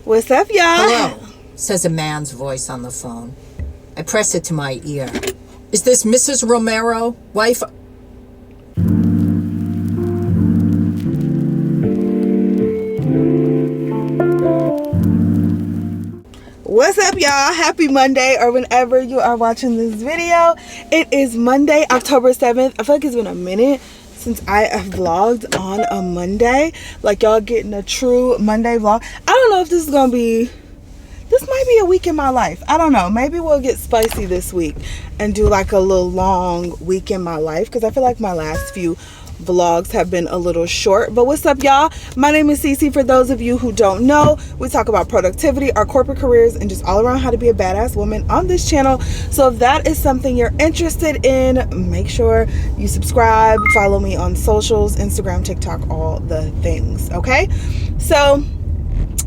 What's up, y'all? Hello, says a man's voice on the phone. I press it to my ear. Is this Mrs. Romero, wife? What's up, y'all? Happy Monday, or whenever you are watching this video. It is Monday, October 7th. I feel like it's been a minute since I have vlogged on a Monday. Like, y'all getting a true Monday vlog. I don't know if this is gonna be, this might be a week in my life. I don't know. Maybe we'll get spicy this week and do like a little long week in my life, because I feel like my last few vlogs have been a little short. But what's up, y'all? My name is Cece. For those of you who don't know, we talk about productivity, our corporate careers, and just all around how to be a badass woman on this channel. So if that is something you're interested in, make sure you subscribe, follow me on socials, Instagram, TikTok, all the things. Okay, so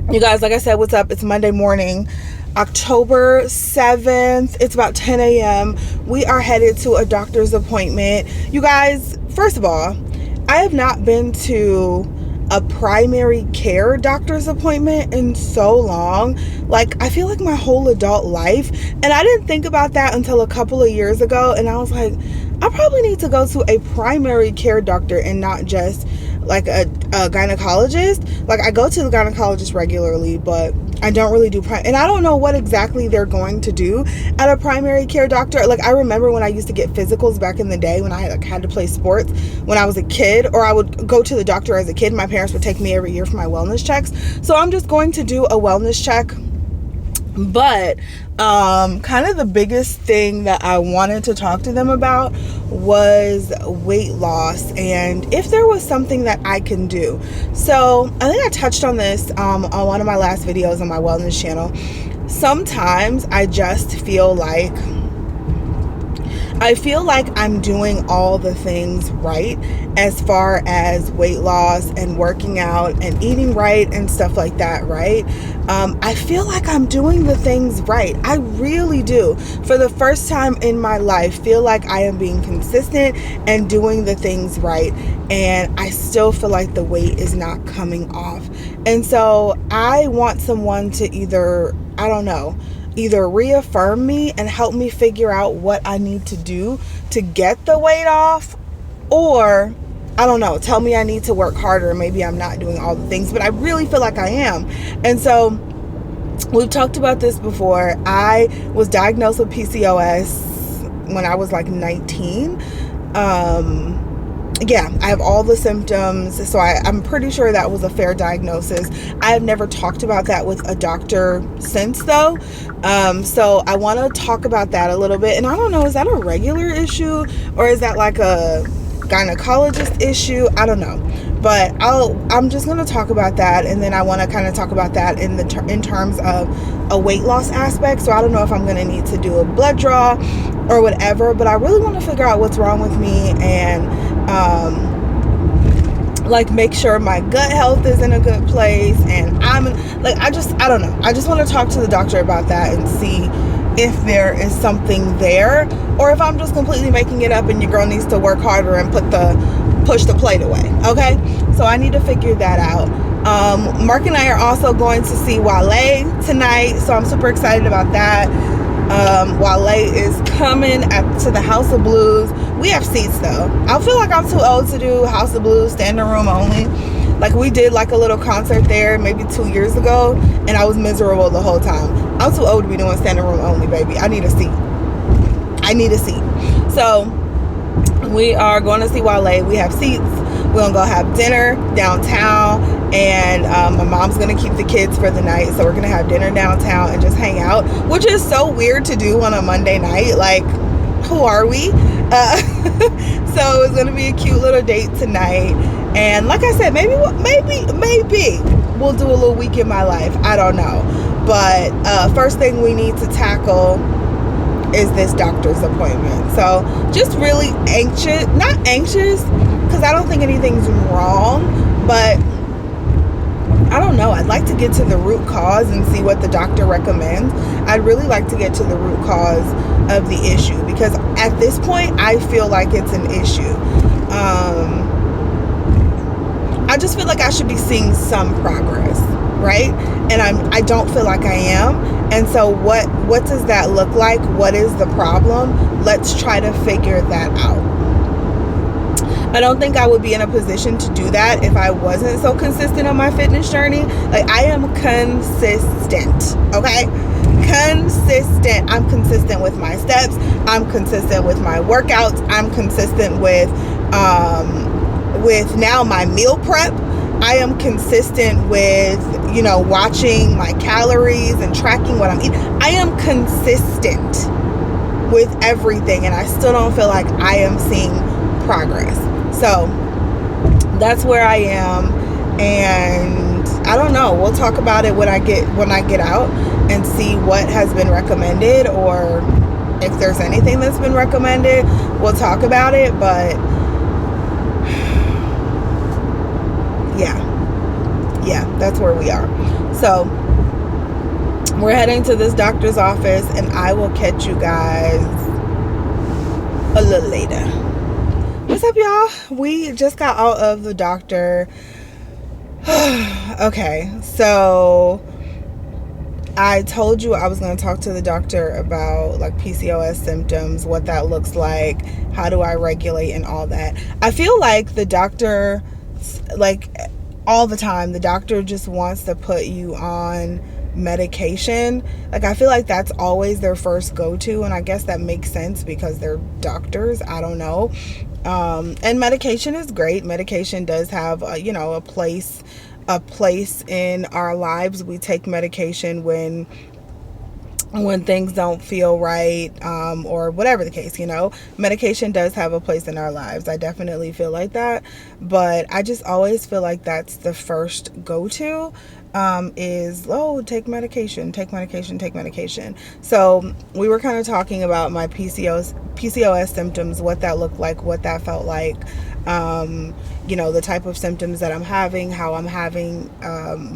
you guys, like I said, what's up? It's Monday morning, October 7th. It's about 10 a.m. We are headed to a doctor's appointment. You guys, first of all, I have not been to a primary care doctor's appointment in so long. Like, I feel like my whole adult life, and I didn't think about that until a couple of years ago, and I was like, I probably need to go to a primary care doctor and not just like a gynecologist. Like, I go to the gynecologist regularly, but I don't really do and I don't know what exactly they're going to do at a primary care doctor. Like, I remember when I used to get physicals back in the day when I had to play sports when I was a kid, or I would go to the doctor as a kid. My parents would take me every year for my wellness checks. So I'm just going to do a wellness check. But kind of the biggest thing that I wanted to talk to them about was weight loss, and if there was something that I can do. So I think I touched on this on one of my last videos on my wellness channel. Sometimes I just feel like I'm doing all the things right as far as weight loss and working out and eating right and stuff like that, right? I feel like I'm doing the things right. I really do. For the first time in my life, feel like I am being consistent and doing the things right. And I still feel like the weight is not coming off. And so I want someone to either reaffirm me and help me figure out what I need to do to get the weight off, or tell me I need to work harder. Maybe I'm not doing all the things, but I really feel like I am. And so we've talked about this before. I was diagnosed with PCOS when I was like 19. Yeah, I have all the symptoms, so I'm pretty sure that was a fair diagnosis. I have never talked about that with a doctor since, though. So I want to talk about that a little bit. And I don't know, is that a regular issue or is that like a gynecologist issue? I don't know. But I'm just going to talk about that, and then I want to kind of talk about that in terms of a weight loss aspect. So I don't know if I'm going to need to do a blood draw or whatever, but I really want to figure out what's wrong with me and like make sure my gut health is in a good place. And I don't know. I just want to talk to the doctor about that and see if there is something there, or if I'm just completely making it up and your girl needs to work harder and push the plate away. Okay, so I need to figure that out. Mark and I are also going to see Wale tonight, so I'm super excited about that. Wale is coming to the House of Blues. We have seats though. I feel like I'm too old to do House of Blues standing room only. Like, we did like a little concert there maybe 2 years ago, and I was miserable the whole time. I'm too old to be doing standing room only, baby. I need a seat. So we are going to see Wale. We have seats. We're gonna go have dinner downtown, and my mom's gonna keep the kids for the night, so we're gonna have dinner downtown and just hang out, which is so weird to do on a Monday night. Like, who are we? So it's gonna be a cute little date tonight, and like I said, maybe we'll do a little week in my life. I don't know, but first thing we need to tackle is this doctor's appointment. So just really not anxious because I don't think anything's wrong, but I don't know. I'd like to get to the root cause and see what the doctor recommends. I'd really like to get to the root cause of the issue, because at this point I feel like it's an issue. I just feel like I should be seeing some progress. right? And I don't feel like I am. And so what does that look like? What is the problem? Let's try to figure that out. I don't think I would be in a position to do that if I wasn't so consistent on my fitness journey. Like, I am consistent, okay? Consistent. I'm consistent with my steps. I'm consistent with my workouts. I'm consistent with now my meal prep. I am consistent with, watching my calories and tracking what I'm eating. I am consistent with everything, and I still don't feel like I am seeing progress. So that's where I am, and I don't know. We'll talk about it when I get out and see what has been recommended, or if there's anything that's been recommended, we'll talk about it. But yeah, that's where we are. So we're heading to this doctor's office, and I will catch you guys a little later. What's up, y'all? We just got out of the doctor. Okay, so I told you I was going to talk to the doctor about like PCOS symptoms, what that looks like, how do I regulate, and all that. I feel like the doctor, like all the time, the doctor just wants to put you on medication. Like, I feel like that's always their first go-to, and I guess that makes sense because they're doctors. I don't know. And medication is great. Medication does have a place in our lives. We take medication when things don't feel right, or whatever the case. Medication does have a place in our lives. I definitely feel like that, but I just always feel like that's the first go-to, is take medication. So we were kind of talking about my PCOS symptoms, what that looked like, what that felt like, the type of symptoms that I'm having, how I'm having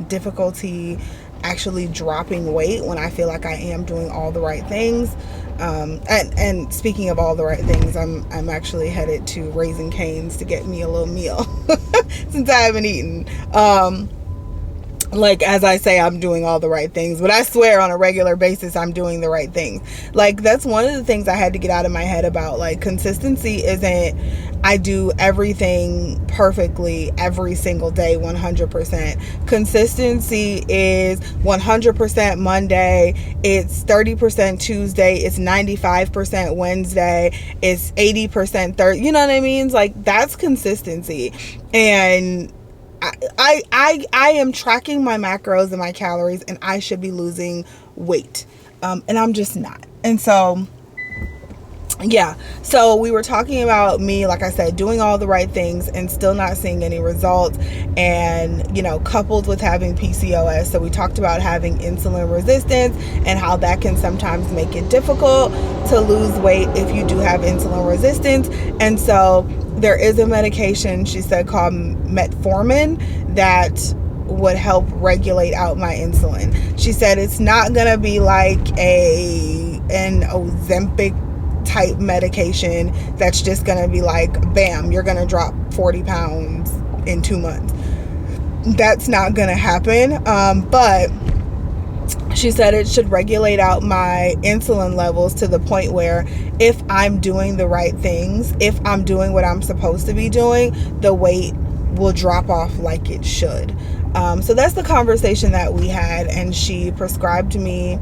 difficulty actually dropping weight when I feel like I am doing all the right things. And speaking of all the right things, I'm actually headed to Raising Cane's to get me a little meal since I haven't eaten. Like, as I say, I'm doing all the right things, but I swear on a regular basis I'm doing the right things. Like, that's one of the things I had to get out of my head about, like, consistency isn't I do everything perfectly every single day 100%. Consistency is 100% Monday, it's 30% Tuesday, it's 95% Wednesday, it's 80% Thursday. You know what I mean? It's like, that's consistency. And I am tracking my macros and my calories, and I should be losing weight, and I'm just not. And so so we were talking about me, like I said, doing all the right things and still not seeing any results, and coupled with having PCOS. So we talked about having insulin resistance and how that can sometimes make it difficult to lose weight if you do have insulin resistance. And so there is a medication, she said, called metformin that would help regulate out my insulin. She said it's not gonna be like an Ozempic type medication that's just gonna be like, bam, you're gonna drop 40 pounds in 2 months. That's not gonna happen. But she said it should regulate out my insulin levels to the point where if I'm doing the right things, if I'm doing what I'm supposed to be doing, the weight will drop off like it should. So that's the conversation that we had, and she prescribed me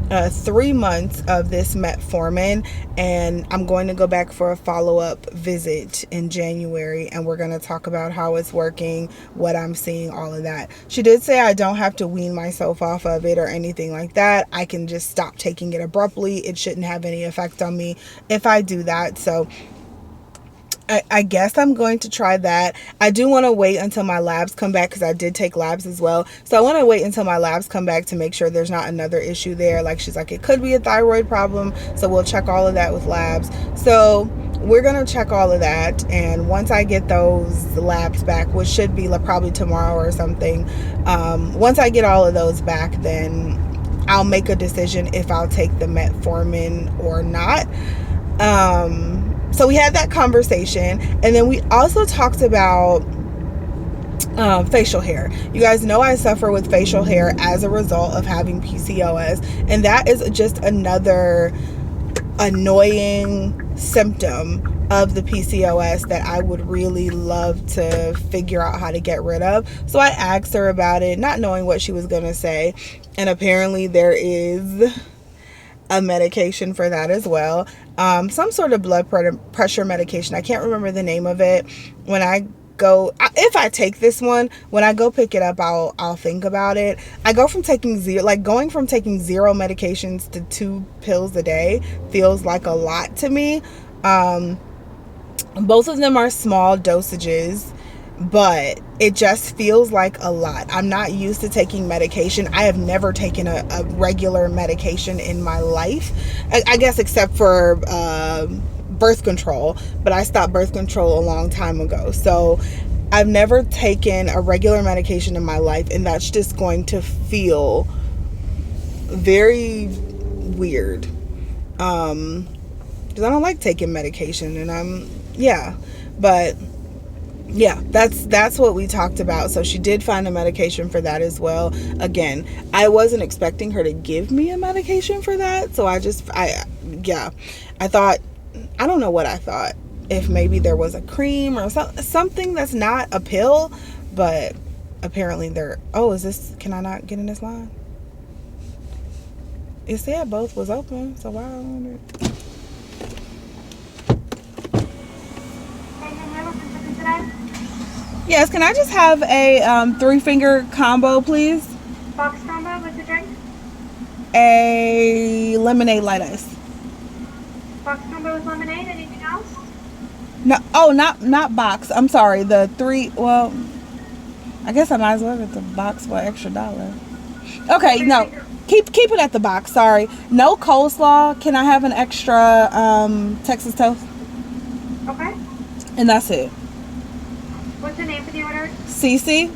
3 months of this metformin, and I'm going to go back for a follow-up visit in January, and we're going to talk about how it's working, what I'm seeing, all of that. She did say I don't have to wean myself off of it or anything like that. I can just stop taking it abruptly. It shouldn't have any effect on me if I do that. So I guess I'm going to try that. I do want to wait until my labs come back, because I did take labs as well. So I want to wait until my labs come back to make sure there's not another issue there. Like, she's like, it could be a thyroid problem. So we'll check all of that with labs. So we're going to check all of that. And once I get those labs back, which should be like probably tomorrow or something, once I get all of those back, then I'll make a decision if I'll take the metformin or not. So we had that conversation, and then we also talked about facial hair. You guys know I suffer with facial hair as a result of having PCOS, and that is just another annoying symptom of the PCOS that I would really love to figure out how to get rid of. So I asked her about it, not knowing what she was going to say, and apparently there is a medication for that as well. Some sort of blood pressure medication. I can't remember the name of it. When I go, if I take this one, when I go pick it up, I'll think about it. I go from taking going from taking 0 medications to 2 pills a day feels like a lot to me. Both of them are small dosages, but it just feels like a lot. I'm not used to taking medication. I have never taken a regular medication in my life, I guess except for birth control, but I stopped birth control a long time ago. So I've never taken a regular medication in my life, and that's just going to feel very weird. Because I don't like taking medication, and but yeah, that's what we talked about. So she did find a medication for that as well. Again, I wasn't expecting her to give me a medication for that, so I thought, I don't know what I thought, if maybe there was a cream or something that's not a pill, but apparently can I not get in this line? It said both was open, so why? Yes, can I just have a 3-finger combo, please? Box combo with the drink? A lemonade light ice. Box combo with lemonade, anything else? No, not box. I'm sorry. The 3, well, I guess I might as well get the box for extra $1. Okay, no. Keep it at the box, sorry. No coleslaw. Can I have an extra Texas toast? Okay. And that's it. What's the name for the order? Cece.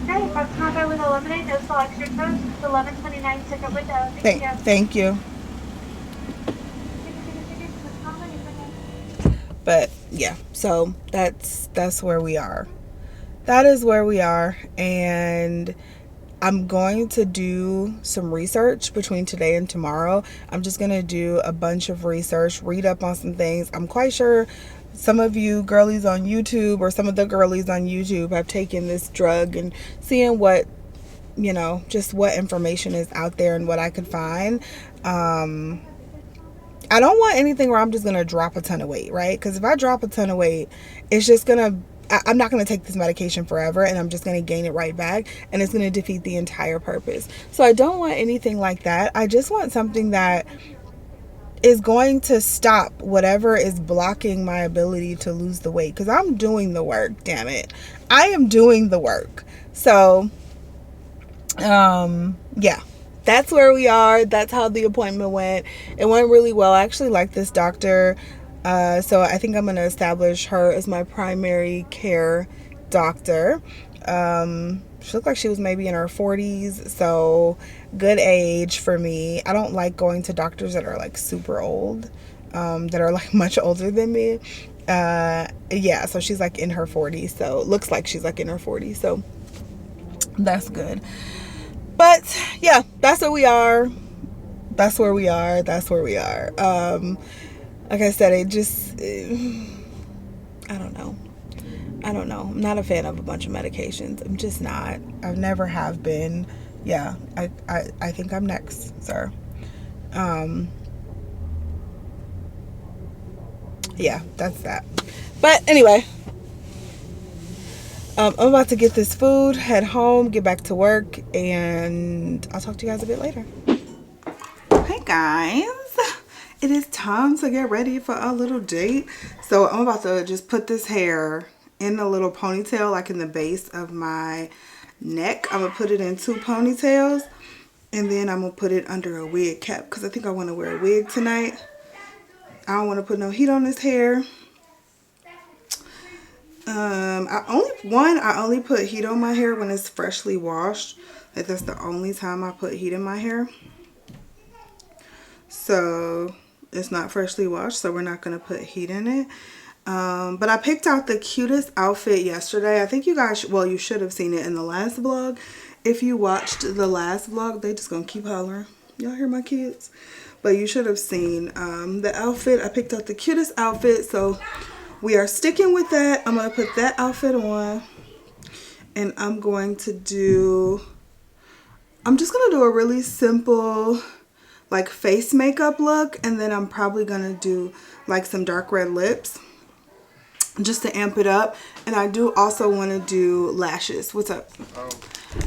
Okay, box combo with a lemonade, no salt, extra toast. It's 11:29 ticket window. Thank you. But yeah, so that's where we are. That is where we are, and I'm going to do some research between today and tomorrow. I'm just going to do a bunch of research, read up on some things. I'm quite sure some of you girlies on YouTube, or some of the girlies on YouTube, have taken this drug and seeing what, just what information is out there and what I could find. I don't want anything where I'm just going to drop a ton of weight, right? Because if I drop a ton of weight, it's just going to, I'm not going to take this medication forever, and I'm just going to gain it right back, and it's going to defeat the entire purpose. So I don't want anything like that. I just want something that is going to stop whatever is blocking my ability to lose the weight, because I'm doing the work, damn it. I am doing the work. So, yeah. That's where we are. That's how the appointment went. It went really well. I actually like this doctor. So I think I'm going to establish her as my primary care doctor. She looked like she was maybe in her 40s. So good age for me. I don't like going to doctors that are like super old, that are like much older than me. Yeah, so she's like in her 40s. So it looks like she's like in her 40s. So that's good. But yeah, that's where we are. That's where we are. Like I said, I don't know. I'm not a fan of a bunch of medications. I'm just not. I've never have been. Yeah, I think I'm next, sir. Yeah, that's that. But anyway, I'm about to get this food, head home, get back to work, and I'll talk to you guys a bit later. Hey guys, it is time to get ready for our little date. So I'm about to just put this hair in a little ponytail, like in the base of my neck. I'm gonna put it in 2 ponytails, and then I'm gonna put it under a wig cap, because I think I want to wear a wig tonight. I don't want to put no heat on this hair. I only put heat on my hair when it's freshly washed. Like, that's the only time I put heat in my hair. So it's not freshly washed, so we're not going to put heat in it. But I picked out the cutest outfit yesterday. I think you guys, well, you should have seen it in the last vlog. If you watched the last vlog, they just gonna keep hollering. Y'all hear my kids? But you should have seen the outfit. I picked out the cutest outfit, so we are sticking with that. I'm gonna put that outfit on, and I'm just gonna do a really simple like face makeup look, and then I'm probably gonna do like some dark red lips just to amp it up. And I do also want to do lashes. What's up?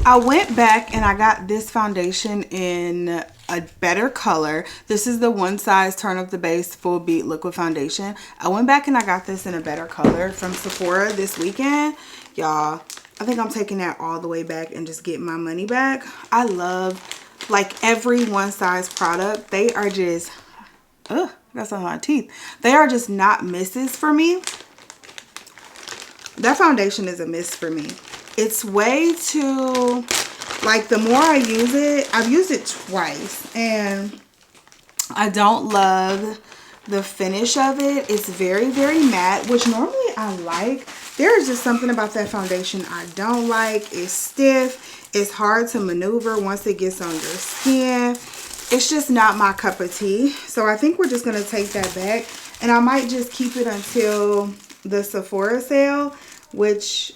I went back and I got this foundation in a better color. This is the One Size Turn Up the Base Full Beat Liquid Foundation. I went back and I got this in a better color from Sephora this weekend. Y'all, I think I'm taking that all the way back and just getting my money back. I love like every One Size product. They are just, ugh, that's on my teeth. They are just not misses for me. That foundation is a miss for me. It's way too, like the more I use it, I've used it twice and I don't love the finish of it. It's very, very matte, which normally I like. There's just something about that foundation I don't like. It's stiff. It's hard to maneuver once it gets on your skin. It's just not my cup of tea. So I think we're just going to take that back. And I might just keep it until the Sephora sale, which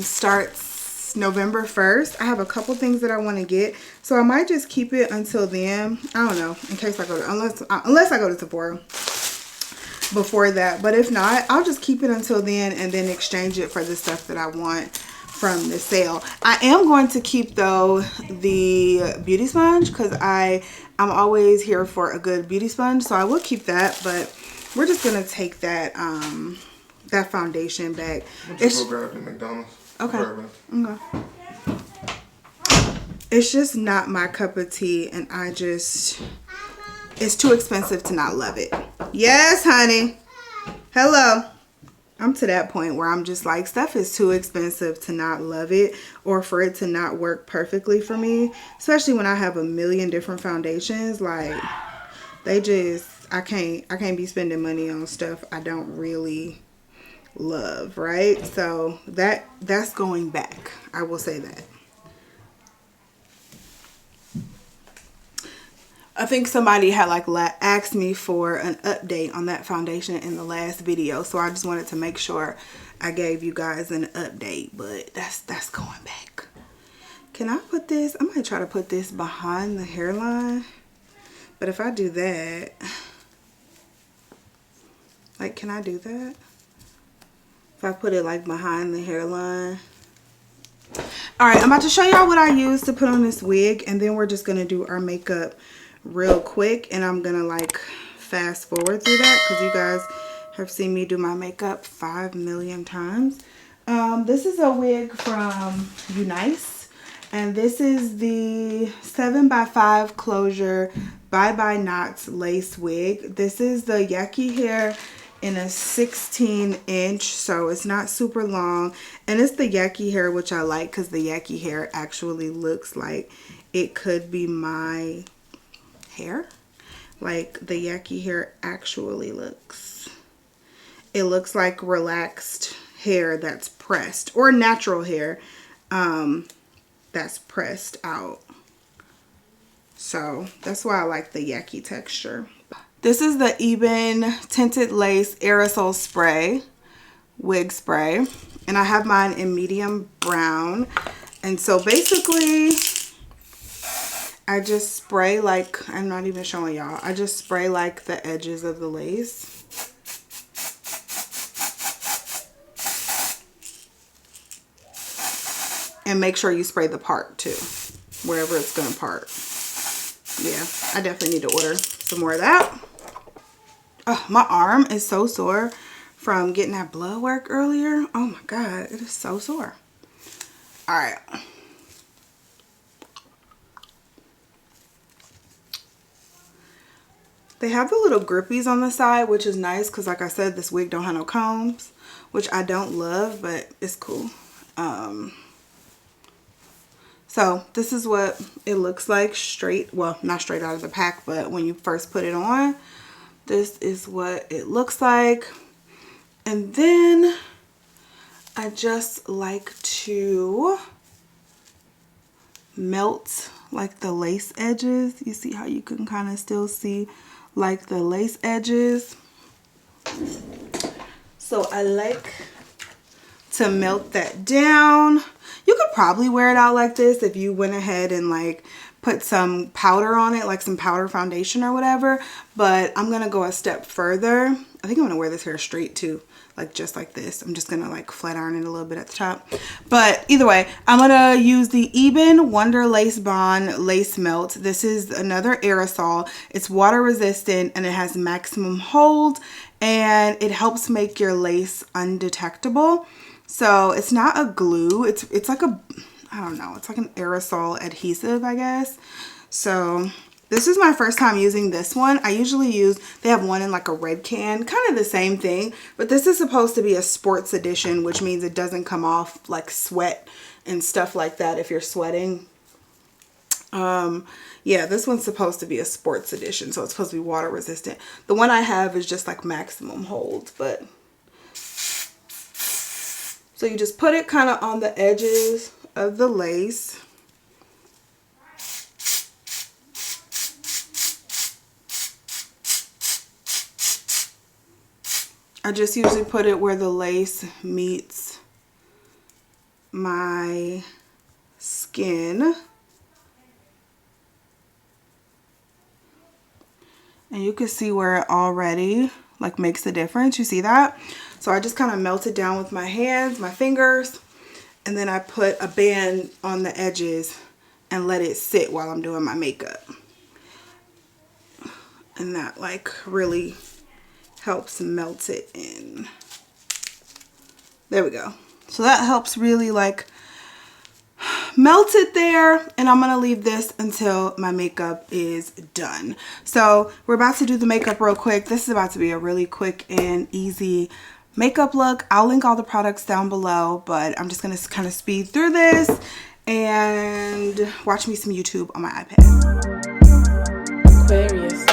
starts November 1st. I have a couple things that I want to get, so I might just keep it until then. I don't know, in case I go to, unless I go to Sephora before that. But if not, I'll just keep it until then and then exchange it for the stuff that I want from the sale. I am going to keep though the beauty sponge because I'm always here for a good beauty sponge, so I will keep that. But we're just gonna take that that foundation back. It's go grab the McDonald's. Okay. Okay. It's just not my cup of tea, and it's too expensive to not love it. Yes, honey. Hello. I'm to that point where I'm just like, stuff is too expensive to not love it or for it to not work perfectly for me, especially when I have a million different foundations. Like, they just, I can't be spending money on stuff I don't really love, right? So that's going back. I will say that. I think somebody had like asked me for an update on that foundation in the last video, so I just wanted to make sure I gave you guys an update. But that's going back. Can I put this? I might try to put this behind the hairline, but if I do that, like, can I do that? If I put it like behind the hairline. Alright, I'm about to show y'all what I use to put on this wig, and then we're just going to do our makeup real quick. And I'm going to like fast forward through that because you guys have seen me do my makeup 5 million times. This is a wig from Unice, and this is the 7x5 closure Bye Bye Knots lace wig. This is the yucky hair in a 16-inch, so it's not super long, and it's the yucky hair, which I like because the yucky hair actually looks like it could be my hair. Like, the yucky hair actually looks, it looks like relaxed hair that's pressed, or natural hair that's pressed out. So that's why I like the yucky texture. This is the Eben Tinted Lace Aerosol Spray, wig spray. And I have mine in medium brown. And so basically, I just spray like, I'm not even showing y'all. I just spray like the edges of the lace. And make sure you spray the part too, wherever it's gonna part. Yeah, I definitely need to order some more of that. Oh, my arm is so sore from getting that blood work earlier. Oh my God, it is so sore. All right. They have the little grippies on the side, which is nice because, like I said, this wig don't have no combs, which I don't love, but it's cool. So this is what it looks like straight, well, not straight out of the pack, but when you first put it on, this is what it looks like. And then I just like to melt like the lace edges. You see how you can kind of still see like the lace edges. So I like to melt that down. You could probably wear it out like this if you went ahead and like put some powder on it, like some powder foundation or whatever. But I'm gonna go a step further. I think I'm gonna wear this hair straight too, like just like this. I'm just gonna like flat iron it a little bit at the top. But either way, I'm gonna use the Eben Wonder Lace Bond Lace Melt. This is another aerosol. It's water resistant and it has maximum hold, and it helps make your lace undetectable. So it's not a glue, it's like a, I don't know, it's like an aerosol adhesive, I guess. So this is my first time using this one. I usually use, they have one in like a red can, kind of the same thing, but this is supposed to be a sports edition, which means it doesn't come off like sweat and stuff like that if you're sweating. Yeah, this one's supposed to be a sports edition, so it's supposed to be water resistant. The one I have is just like maximum hold, but so you just put it kind of on the edges of the lace. I just usually put it where the lace meets my skin. And you can see where it already like makes a difference. You see that? So I just kind of melt it down with my hands, my fingers, and then I put a band on the edges and let it sit while I'm doing my makeup. And that like really helps melt it in. There we go. So that helps really like melt it there, and I'm gonna leave this until my makeup is done. So we're about to do the makeup real quick. This is about to be a really quick and easy makeup look. I'll link all the products down below, but I'm just gonna kind of speed through this and watch me some YouTube on my iPad. Aquarius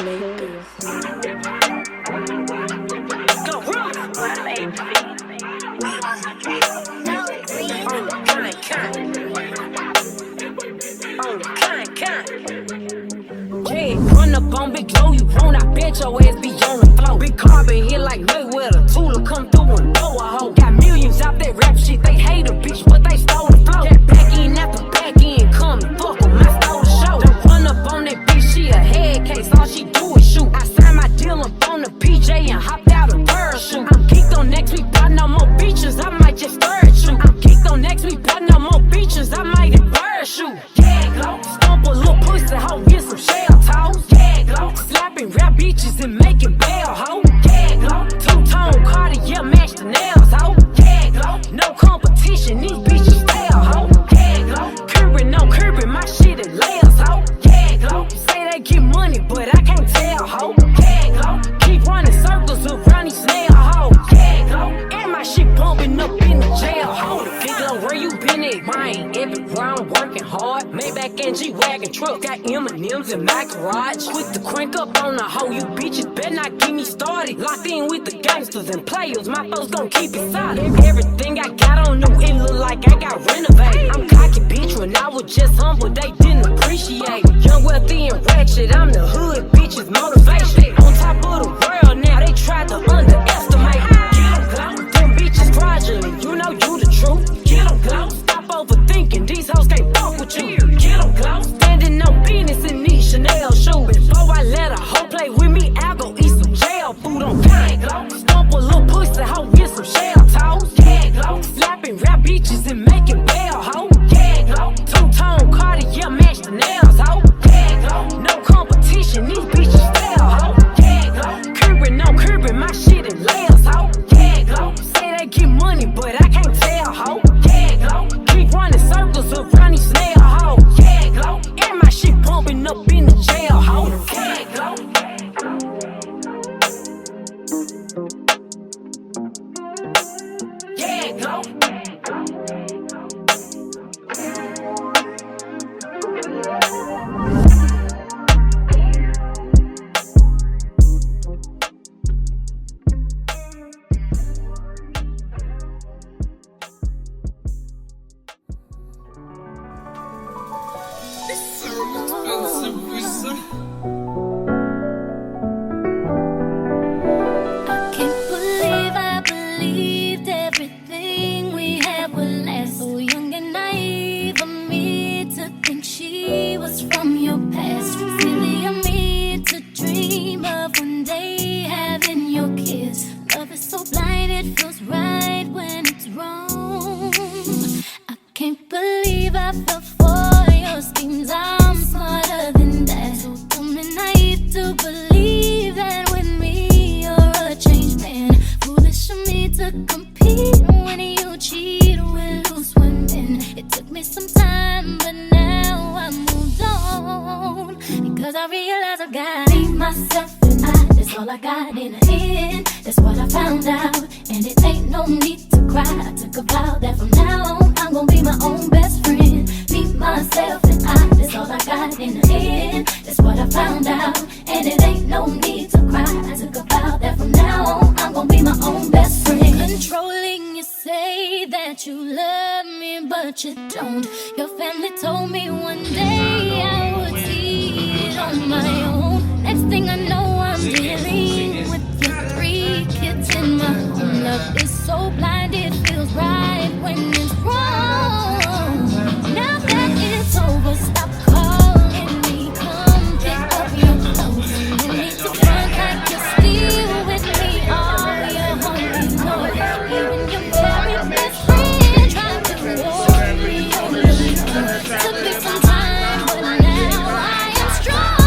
Run up on big glow, you won't, I bet your ass be on the floor. Big carbon hit like Mayweather, Tula come through and blow a hoe. Got millions out that rap shit, they hate a bitch, but they stole the flow. That back end after back end, come and fuck with my stole the show. Don't run up on that bitch, she a head case, all she do is shoot. I signed my deal up on the PJ and hopped out a parachute. I'm geeked on next week, but no more beaches, I might just stir it shoot. I'm geeked on next week, but no more beaches, I might get parachute. Yeah, glow, stomp a little pussy, hoe, get some shell toes. Yeah, glow, slapping rap bitches and making bail, hoe. Yeah, glow, two-tone Cartier match the nails, hoe. Yeah, glow, no competition, these bitches fail, hoe. Yeah, glow, curbing, no curbing, my shit is layers, hoe. Yeah, glow, say they get money, but I can't tell, hoe. Yeah, glow, keep running circles around these snail hoes. Yeah, glow, and my shit pumping up in the jail, hoe. Big glow, where you been at? Mine, everywhere I'm working hard. Maybach and G-Wagon truck, got M&M's in my garage. Quick to crank up on the hoe, you bitches better not get me started. Locked in with the gangsters and players, my folks gon' keep it solid. Everything I got on new, it look like I got renovated. I'm cocky bitch, when I was just humble, they didn't appreciate it. Young, wealthy, and ratchet, I'm the hood, bitches motivation. On top of the world now, they tried to underestimate me. Get 'em, glow, them bitches fraudulent, you know you the truth. Get 'em, glow, stop overthinking, these hoes can't fuck with you. Get 'em, glow, standing on business in these Chanel shoes. Before I let a hoe play with me, I'll go eat some jail food on gang. Stomp a little pussy, hoe, get some shell toes. Yeah, glow, slapping rap bitches and making bail, hoe. Yeah, glow, two-tone Cartier match the nails, hoe. Yeah, glow, no competition, these bitches fail, hoe. Yeah, glow, curbing, no curbing, my shit is layers, hoe. Yeah, glow, say they get money, but I can't tell, hoe. Yeah, glow, keep running circles around these snail hoes. Yeah, glow, and my shit pumping up in the jail, hoe. Yeah, glow. Yeah, glow. Can't believe I believed everything we had would last. So young and naive of me to think she was from your past. Silly of me to dream of one day having your kiss. Love is so blind, it feels right when it's wrong. I can't believe I fell for your schemes. I'm smarter than that. So dumb and naive to believe that with me you're a changed man. Foolish of me to compete when you cheat with loose women. It took me some time, but now I moved on. Because I realize I got me, myself, and I. That's all I got in the end. That's what I found out. And it ain't no need to cry. I took a vow that from now on I'm gonna be my own best friend. Me, myself, and I. That's all I got in the end. That's what I found out. And it ain't no need to cry. I took a vow that from now on I'm gonna be my own best friend. Controlling, you say that you love me, but you don't. Your family told me one day I would see it on my own. Next thing I know, I'm dealing with your 3 kids in my home. Love is so blind, it feels right when it's wrong. Now that it's over, stop calling me. Come pick up your clothes. You need to run like you're still with me. All your homies know it. Even your very best friend tried to warn me on the phone. Took me some time, but now I am strong.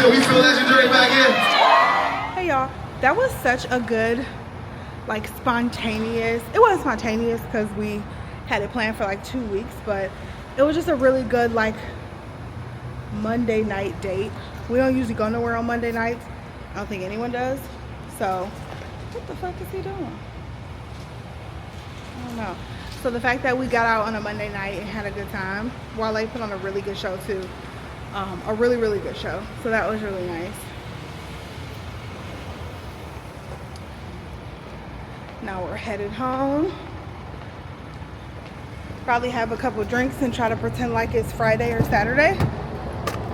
We feel legendary back here. Hey y'all, that was such a good, like, spontaneous. It wasn't spontaneous because we had it planned for like 2 weeks, but it was just a really good, like, Monday night date. We don't usually go nowhere on Monday nights. I don't think anyone does. So what the fuck is he doing? I don't know. So the fact that we got out on a Monday night and had a good time, Wale put on a really good show too. A really, really good show. So that was really nice. Now we're headed home. Probably have a couple drinks and try to pretend like it's Friday or Saturday.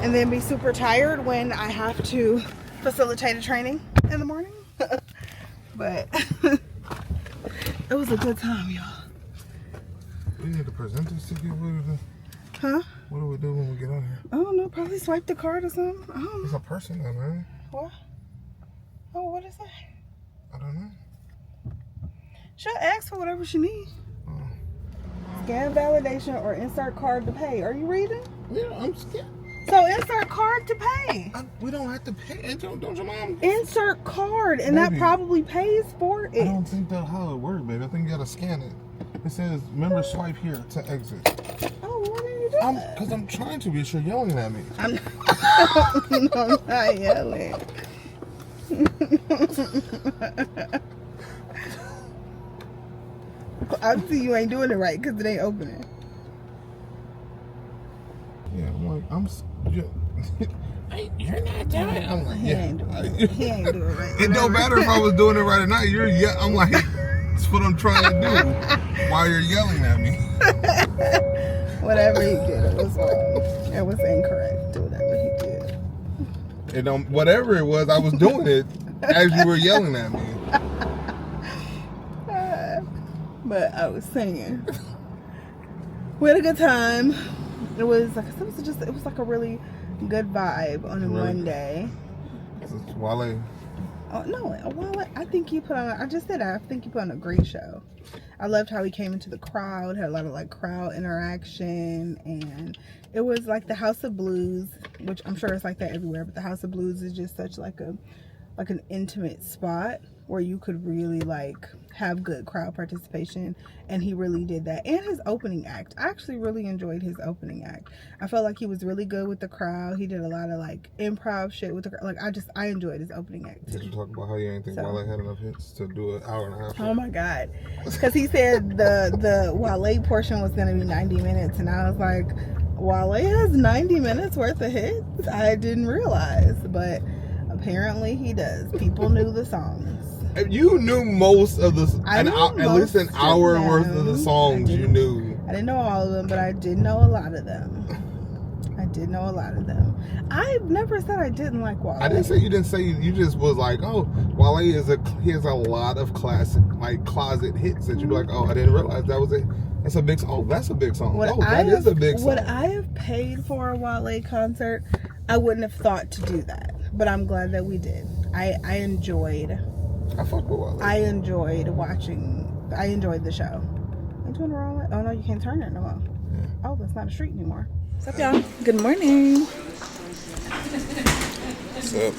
And then be super tired when I have to facilitate a training in the morning. But it was a good time, y'all. We need to present this ticket. Huh? What do we do when we get out here? I don't know. Probably swipe the card or something. I don't know. It's a person though, man. What? Oh, what is that? I don't know. She'll ask for whatever she needs. Oh. Scan validation or insert card to pay. Are you reading? Yeah, I'm scared. So insert card to pay. We don't have to pay. Don't your mom? Insert card, and Maybe. that probably pays for it. I don't think that's how it works, baby. I think you gotta scan it. It says, remember, swipe here to exit. Oh, why didn't you do that? Because I'm trying to, but you're yelling at me. I'm not yelling. Obviously, you ain't doing it right because it ain't opening. Yeah, I'm like, you're not doing it. I'm like, He yeah. ain't doing it. He ain't doing it right. It don't matter if I was doing it right or not. I'm like, that's what I'm trying to do. While you're yelling at me. Whatever he did, it was wrong. It was incorrect. Whatever he did. Whatever it was, I was doing it as you were yelling at me. But I was singing. We had a good time. It was like a really good vibe on a Monday. This is Wale. Oh no, Wale, I think you put on. I just said I think you put on a great show. I loved how he came into the crowd, had a lot of like crowd interaction, and it was like the House of Blues, which I'm sure it's like that everywhere, but the House of Blues is just such like an intimate spot. where you could really like have good crowd participation, and he really did that. And his opening act, I actually really enjoyed his opening act. I felt like he was really good with the crowd. He did a lot of like improv shit with the crowd. Like I enjoyed his opening act. Did you talk about how you ain't think Wale had enough hits to do an hour and a half? Oh my god, because he said the Wale portion was going to be 90 minutes, and I was like, Wale has 90 minutes worth of hits? I didn't realize, but apparently he does. People knew the songs. You knew most of the, at least an hour worth of the songs you knew. I didn't know all of them, but I did know a lot of them. I've never said I didn't like Wale. I didn't say you didn't say, you just was like, oh, Wale he has a lot of classic, like closet hits that you'd be like, oh, I didn't realize that was it. That's a big song. Oh, that's a big song. That is a big song. Would I have paid for a Wale concert? I wouldn't have thought to do that, but I'm glad that we did. I fuck with Wale. I enjoyed the show. Are you doing the wrong way? Oh no, you can't turn it no more. Yeah. Oh, that's not a street anymore. What's up, y'all? Good morning. What's up?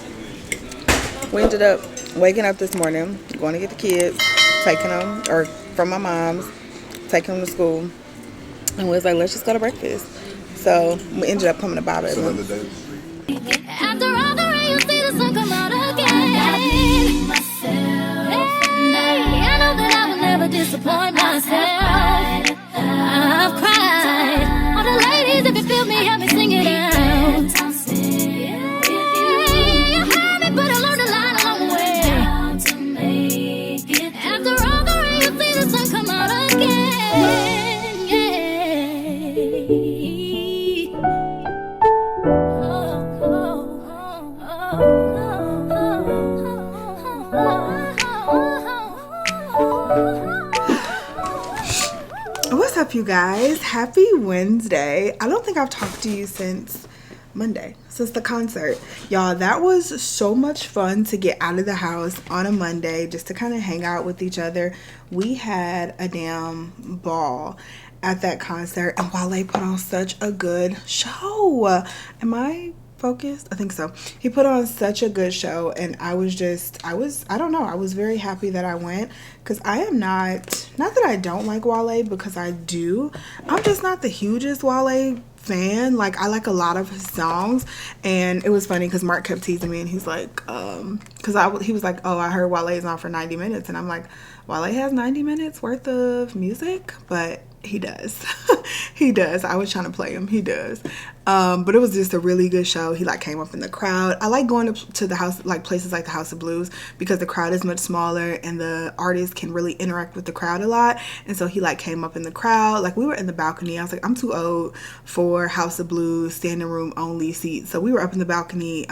We ended up waking up this morning, going to get the kids, taking them, or from my mom's, taking them to school, and we was like, let's just go to breakfast. So we ended up coming to Bob. After all the rain, you see the sun come out again. I know that I will never disappoint myself. I've cried. All the ladies, if you feel me, help me sing it out. You heard me, but I learned a lot along the way. After all the rain, you see the sun come out again. What's up, you guys? Happy Wednesday. I don't think I've talked to you since Monday, since the concert. Y'all, that was so much fun to get out of the house on a Monday just to kind of hang out with each other. We had a damn ball at that concert, and Wale put on such a good show. Am I focused? I think so. He put on such a good show, and I was very happy that I went, because I am not that I don't like Wale, because I do. I'm just not the hugest Wale fan. Like, I like a lot of his songs, and it was funny because Mark kept teasing me, and he's like, he was like, oh, I heard Wale is on for 90 minutes, and I'm like, Wale has 90 minutes worth of music, but he does. He does. I was trying to play him. He does. But it was just a really good show. He like came up in the crowd. I like going to the house, like places like the House of Blues, because the crowd is much smaller and the artists can really interact with the crowd a lot. And so he like came up in the crowd. Like, we were in the balcony. I was like, I'm too old for House of Blues standing room only seats. So we were up in the balcony,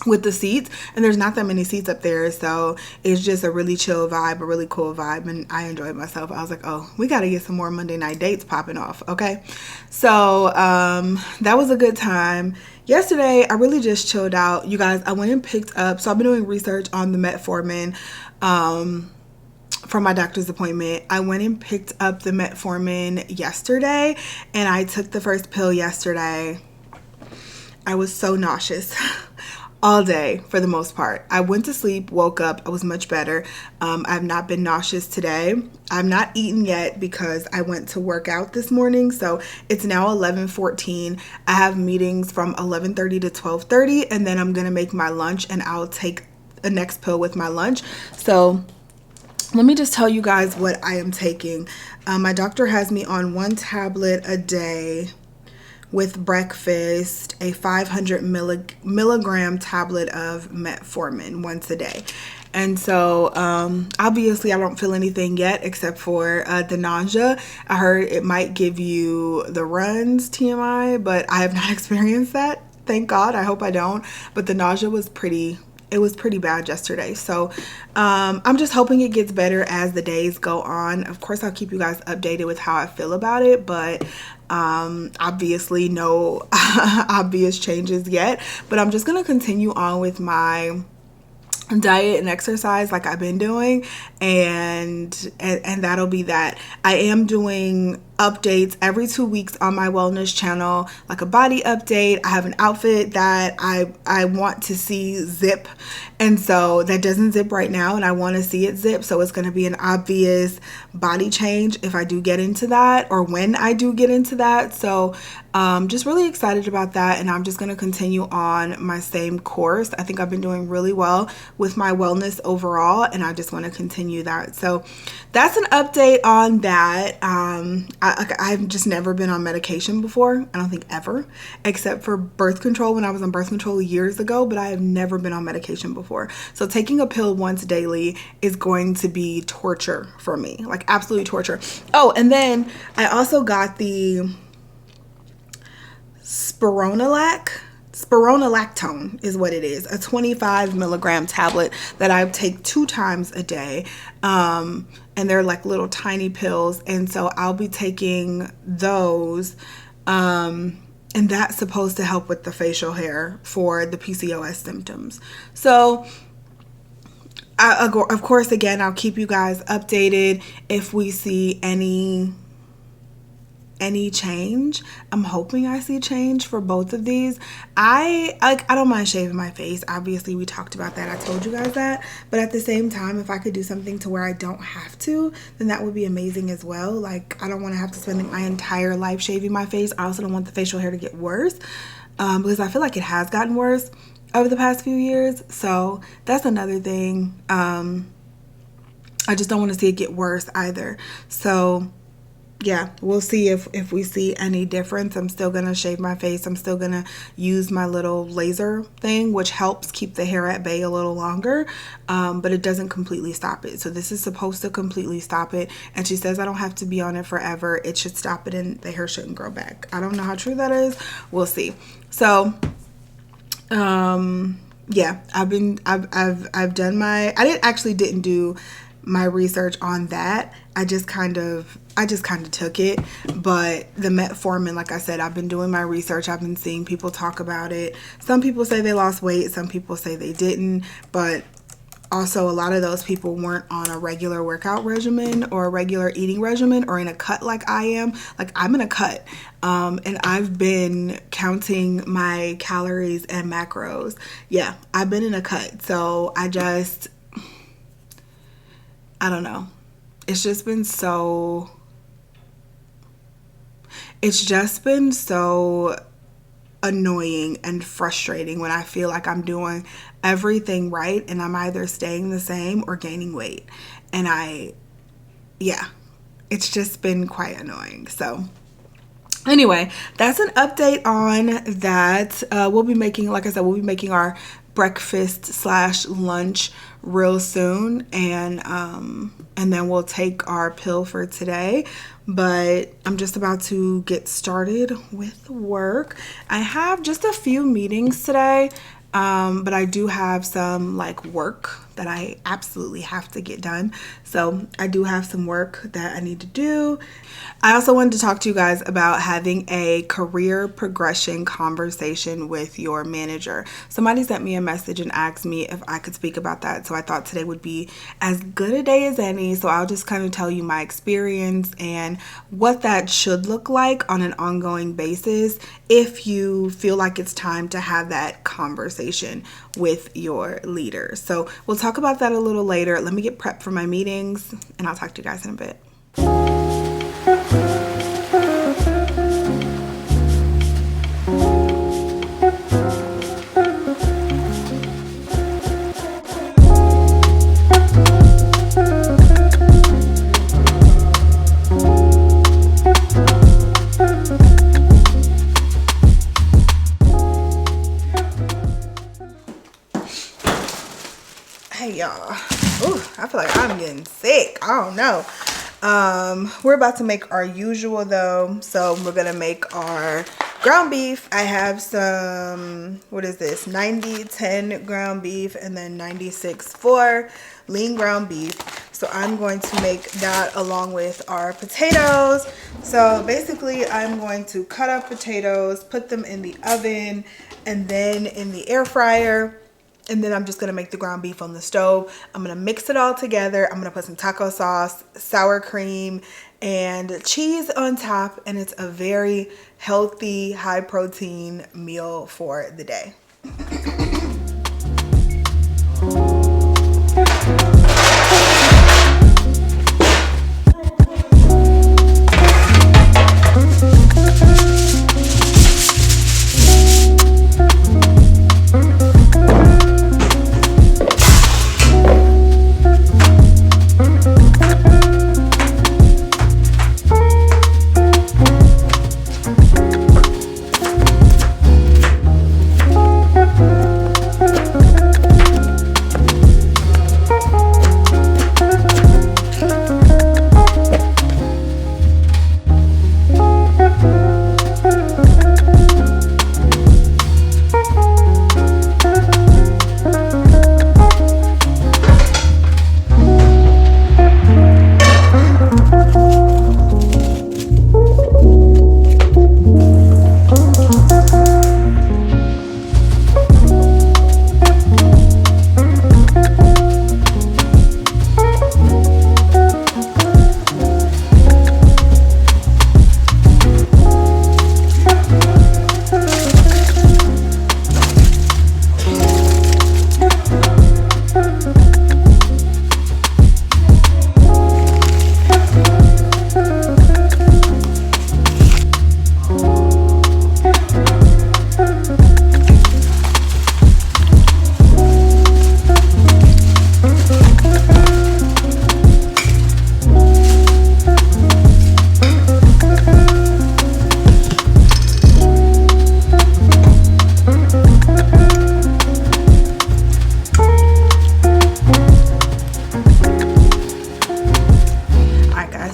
with the seats, and there's not that many seats up there, so it's just a really chill vibe, a really cool vibe, and I enjoyed myself. I was like, oh, we got to get some more Monday night dates popping off, okay? So that was a good time. Yesterday, I really just chilled out. You guys, I went and picked up, so I've been doing research on the metformin for my doctor's appointment. I went and picked up the metformin yesterday, and I took the first pill yesterday. I was so nauseous all day for the most part. I went to sleep, woke up, I was much better. I've not been nauseous today. I've not eaten yet because I went to work out this morning. So it's now 11:14. I have meetings from 11:30 to 12:30, and then I'm gonna make my lunch, and I'll take the next pill with my lunch. So let me just tell you guys what I am taking. My doctor has me on 1 tablet a day with breakfast, a 500 milligram tablet of metformin once a day. And so obviously I don't feel anything yet except for the nausea. I heard it might give you the runs, TMI, but I have not experienced that. Thank God. I hope I don't. But the nausea was pretty bad yesterday. So I'm just hoping it gets better as the days go on. Of course, I'll keep you guys updated with how I feel about it, but obviously no obvious changes yet. But I'm just gonna continue on with my diet and exercise like I've been doing, and that'll be that. I am doing updates every 2 weeks on my wellness channel, like a body update. I have an outfit that I want to see zip, and so that doesn't zip right now, and I want to see it zip, so it's going to be an obvious body change if I do get into that, or when I do get into that. So just really excited about that, and I'm just going to continue on my same course. I think I've been doing really well with my wellness overall, and I just want to continue that. So that's an update on that. I've just never been on medication before. I don't think ever, except for birth control when I was on birth control years ago, but I have never been on medication before. So taking a pill once daily is going to be torture for me, like absolutely torture. Oh, and then I also got the spironolactone is what it is, a 25 milligram tablet that I take 2 times a day, and they're like little tiny pills, and so I'll be taking those, and that's supposed to help with the facial hair for the PCOS symptoms. So of course, again, I'll keep you guys updated if we see any change. I'm hoping I see change for both of these. I don't mind shaving my face. Obviously, we talked about that. I told you guys that. But at the same time, if I could do something to where I don't have to, then that would be amazing as well. Like, I don't want to have to spend my entire life shaving my face. I also don't want the facial hair to get worse, because I feel like it has gotten worse over the past few years. So that's another thing. I just don't want to see it get worse either. So yeah, we'll see if we see any difference. I'm still going to shave my face. I'm still going to use my little laser thing, which helps keep the hair at bay a little longer, but it doesn't completely stop it. So this is supposed to completely stop it. And she says I don't have to be on it forever. It should stop it and the hair shouldn't grow back. I don't know how true that is. We'll see. So yeah, I've done my, didn't do my research on that. I just kind of took it, but the metformin, like I said, I've been doing my research. I've been seeing people talk about it. Some people say they lost weight, some people say they didn't, but also a lot of those people weren't on a regular workout regimen or a regular eating regimen or in a cut like I am. Like, I'm in a cut, and I've been counting my calories and macros. Yeah, I've been in a cut. So I don't know. It's just been so annoying and frustrating when I feel like I'm doing everything right and I'm either staying the same or gaining weight. And it's just been quite annoying. So anyway, that's an update on that. We'll be making, like I said, we'll be making our breakfast/lunch real soon, and then we'll take our pill for today. But I'm just about to get started with work. I have just a few meetings today, but I do have some like work that I absolutely have to get done. So I do have some work that I need to do. I also wanted to talk to you guys about having a career progression conversation with your manager. Somebody sent me a message and asked me if I could speak about that. So I thought today would be as good a day as any. So I'll just kind of tell you my experience and what that should look like on an ongoing basis if you feel like it's time to have that conversation with your leader. So we'll talk about that a little later. Let me get prepped for my meetings, and I'll talk to you guys in a bit. Hey y'all, ooh, I feel like I'm getting sick. I don't know. We're about to make our usual though. So we're gonna make our ground beef. I have some, what is this, 90-10 ground beef and then 96-4 lean ground beef. So I'm going to make that along with our potatoes. So basically I'm going to cut up potatoes, put them in the oven and then in the air fryer. And then I'm just gonna make the ground beef on the stove. I'm gonna mix it all together. I'm gonna put some taco sauce, sour cream, and cheese on top. And it's a very healthy, high protein meal for the day.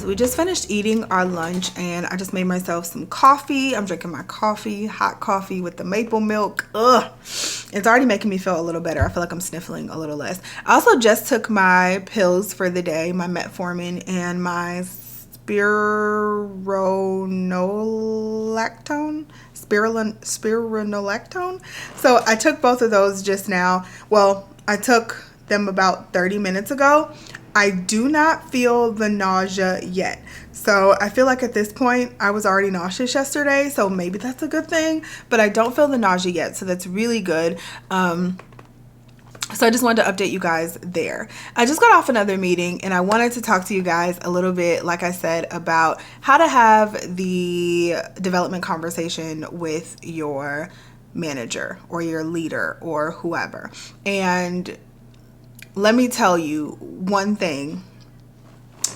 We just finished eating our lunch and I just made myself some coffee. I'm drinking my coffee, hot coffee with the maple milk. Ugh, it's already making me feel a little better. I feel like I'm sniffling a little less. I also just took my pills for the day, my metformin and my spironolactone. So I took both of those just now. Well, I took them about 30 minutes ago. I do not feel the nausea yet. So I feel like at this point, I was already nauseous yesterday, so maybe that's a good thing, but I don't feel the nausea yet, so that's really good. So I just wanted to update you guys there. I just got off another meeting and I wanted to talk to you guys a little bit, like I said, about how to have the development conversation with your manager or your leader or whoever. And let me tell you one thing.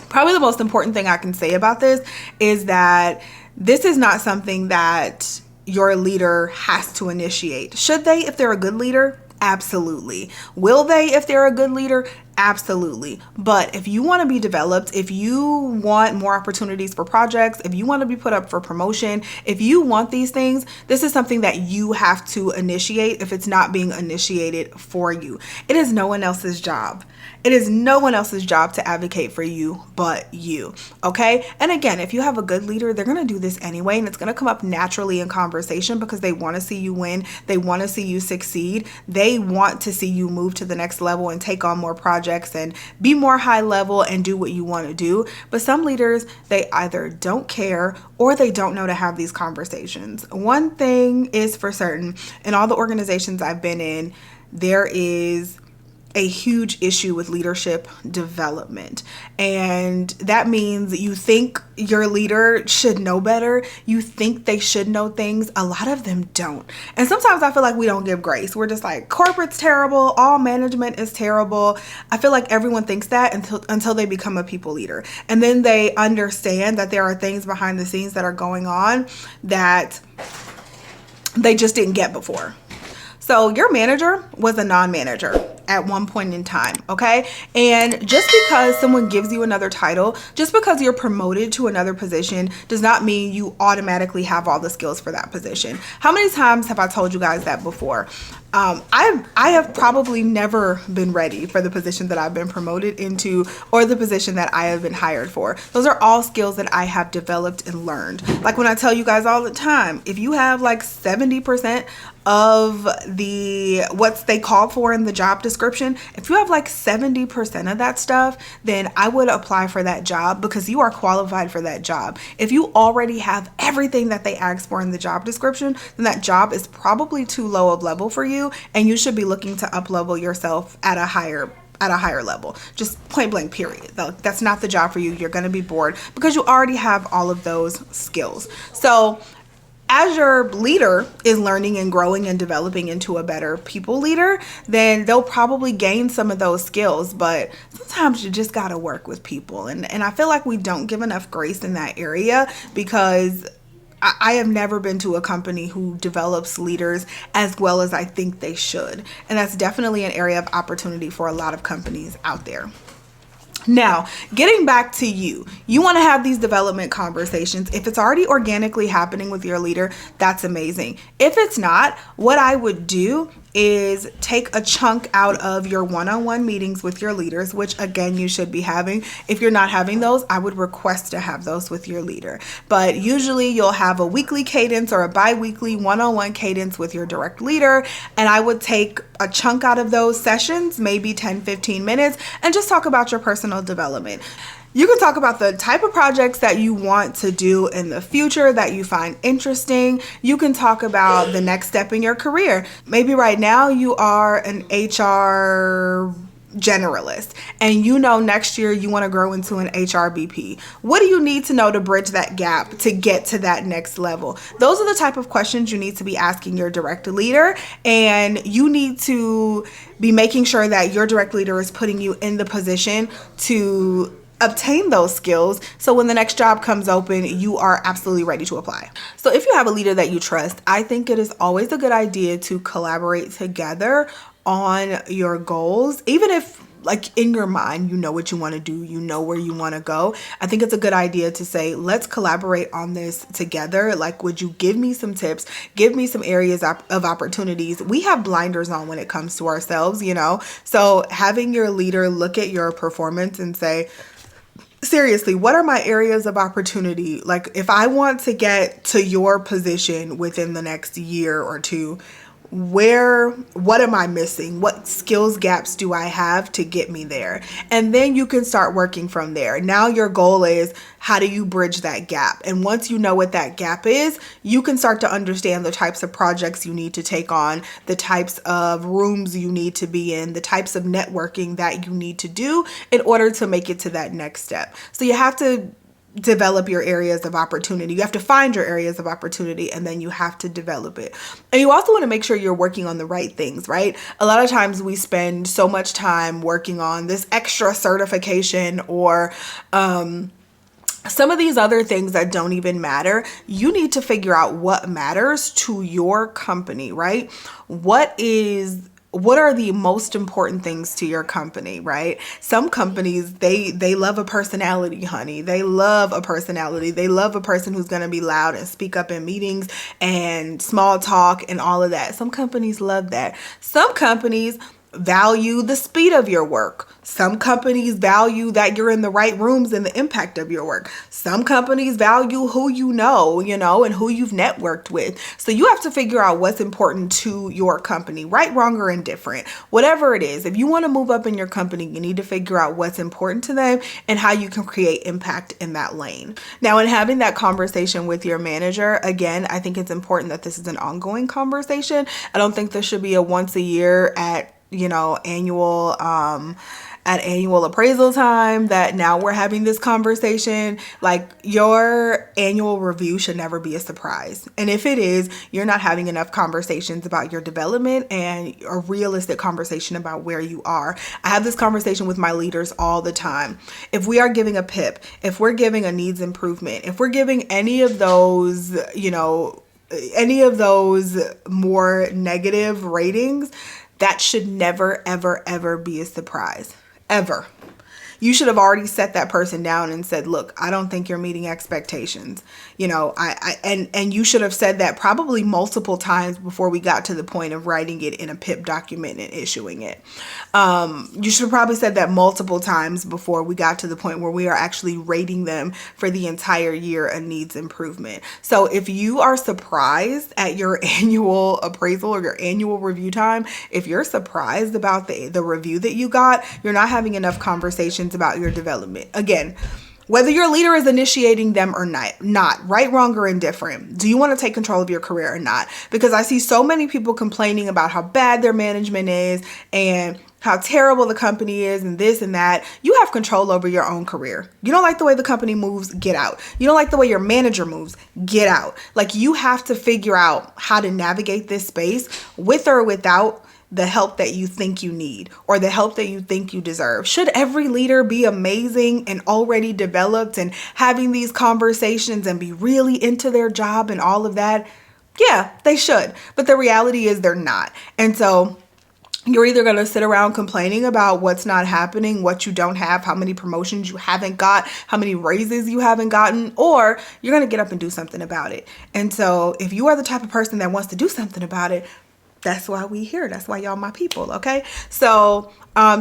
Probably the most important thing I can say about this is that this is not something that your leader has to initiate. Should they, if they're a good leader? Absolutely. Will they, if they're a good leader? Absolutely. But if you want to be developed, if you want more opportunities for projects, if you want to be put up for promotion, if you want these things, this is something that you have to initiate if it's not being initiated for you. It is no one else's job. It is no one else's job to advocate for you but you, okay? And again, if you have a good leader, they're going to do this anyway, and it's going to come up naturally in conversation because they want to see you win. They want to see you succeed. They want to see you move to the next level and take on more projects and be more high level and do what you want to do. But some leaders, they either don't care or they don't know to have these conversations. One thing is for certain, in all the organizations I've been in, there is a huge issue with leadership development. And that means you think your leader should know better. You think they should know things. A lot of them don't. And sometimes I feel like we don't give grace. We're just like, corporate's terrible. All management is terrible. I feel like everyone thinks that until they become a people leader. And then they understand that there are things behind the scenes that are going on that they just didn't get before. So your manager was a non-manager at one point in time, okay? And just because someone gives you another title, just because you're promoted to another position does not mean you automatically have all the skills for that position. How many times have I told you guys that before? I have probably never been ready for the position that I've been promoted into or the position that I have been hired for. Those are all skills that I have developed and learned. Like when I tell you guys all the time, if you have like 70% of what they call for in the job description, if you have like 70% of that stuff, then I would apply for that job because you are qualified for that job. If you already have everything that they ask for in the job description, then that job is probably too low of level for you, and you should be looking to up level yourself at a higher level. Just point blank, period. That's not the job for you. You're going to be bored because you already have all of those skills. So as your leader is learning and growing and developing into a better people leader, then they'll probably gain some of those skills. But sometimes you just got to work with people. And I feel like we don't give enough grace in that area, because I have never been to a company who develops leaders as well as I think they should. And that's definitely an area of opportunity for a lot of companies out there. Now, getting back to you want to have these development conversations. If it's already organically happening with your leader, that's amazing. If it's not, what I would do is take a chunk out of your one-on-one meetings with your leaders, which again, you should be having. If you're not having those, I would request to have those with your leader. But usually you'll have a weekly cadence or a bi-weekly one-on-one cadence with your direct leader. And I would take a chunk out of those sessions, maybe 10-15 minutes, and just talk about your personal development. You can talk about the type of projects that you want to do in the future that you find interesting. You can talk about the next step in your career. Maybe right now you are an HR generalist and you know next year you want to grow into an HRBP. What do you need to know to bridge that gap to get to that next level? Those are the type of questions you need to be asking your direct leader, and you need to be making sure that your direct leader is putting you in the position to obtain those skills, so when the next job comes open, you are absolutely ready to apply. So if you have a leader that you trust, I think it is always a good idea to collaborate together on your goals. Even if, like, in your mind, you know what you want to do, you know where you want to go, I think it's a good idea to say, let's collaborate on this together. Like, would you give me some tips? Give me some areas of opportunities. We have blinders on when it comes to ourselves, you know? So having your leader look at your performance and say, seriously, what are my areas of opportunity? Like, if I want to get to your position within the next year or two, what am I missing? What skills gaps do I have to get me there? And then you can start working from there. Now your goal is, how do you bridge that gap? And once you know what that gap is, you can start to understand the types of projects you need to take on, the types of rooms you need to be in, the types of networking that you need to do in order to make it to that next step. So you have to develop your areas of opportunity. You have to find your areas of opportunity, and then you have to develop it. And you also want to make sure you're working on the right things, right? A lot of times we spend so much time working on this extra certification or some of these other things that don't even matter. You need to figure out what matters to your company, right? What are the most important things to your company, right? Some companies, they love a personality, honey. They love a personality. They love a person who's going to be loud and speak up in meetings and small talk and all of that. Some companies love that. Some companies value the speed of your work. Some companies value that you're in the right rooms and the impact of your work. Some companies value who you know, and who you've networked with. So you have to figure out what's important to your company, right, wrong, or indifferent, whatever it is. If you want to move up in your company, you need to figure out what's important to them and how you can create impact in that lane. Now, in having that conversation with your manager, again, I think it's important that this is an ongoing conversation. I don't think this should be a once a year at annual appraisal time that now we're having this conversation. Like, your annual review should never be a surprise. And if it is, you're not having enough conversations about your development and a realistic conversation about where you are. I have this conversation with my leaders all the time. If we are giving a PIP, if we're giving a needs improvement, if we're giving any of those, any of those more negative ratings, that should never, ever, ever be a surprise. Ever. You should have already set that person down and said, look, I don't think you're meeting expectations. You know, and you should have said that probably multiple times before we got to the point of writing it in a PIP document and issuing it. You should have probably said that multiple times before we got to the point where we are actually rating them for the entire year and needs improvement. So if you are surprised at your annual appraisal or your annual review time, if you're surprised about the review that you got, you're not having enough conversations about your development. Again, whether your leader is initiating them or not, right, wrong, or indifferent, do you want to take control of your career or not? Because I see so many people complaining about how bad their management is and how terrible the company is and this and that. You have control over your own career. You don't like the way the company moves, get out. You don't like the way your manager moves, get out. Like, you have to figure out how to navigate this space with or without the help that you think you need or the help that you think you deserve. Should every leader be amazing and already developed and having these conversations and be really into their job and all of that? Yeah, they should. But the reality is they're not. And so you're either going to sit around complaining about what's not happening, what you don't have, how many promotions you haven't got, how many raises you haven't gotten, or you're going to get up and do something about it. And so if you are the type of person that wants to do something about it, that's why we here. That's why y'all my people, okay? So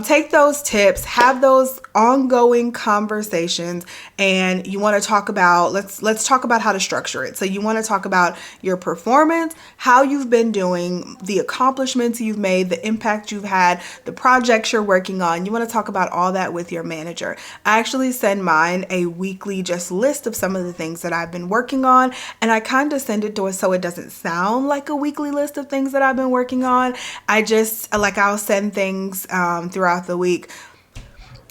take those tips, have those ongoing conversations, and you want to talk about, let's talk about how to structure it. So you want to talk about your performance, how you've been doing, the accomplishments you've made, the impact you've had, the projects you're working on. You want to talk about all that with your manager. I actually send mine a weekly just list of some of the things that I've been working on, and I kind of send it to us so it doesn't sound like a weekly list of things that I've been working on. I'll send things throughout the week,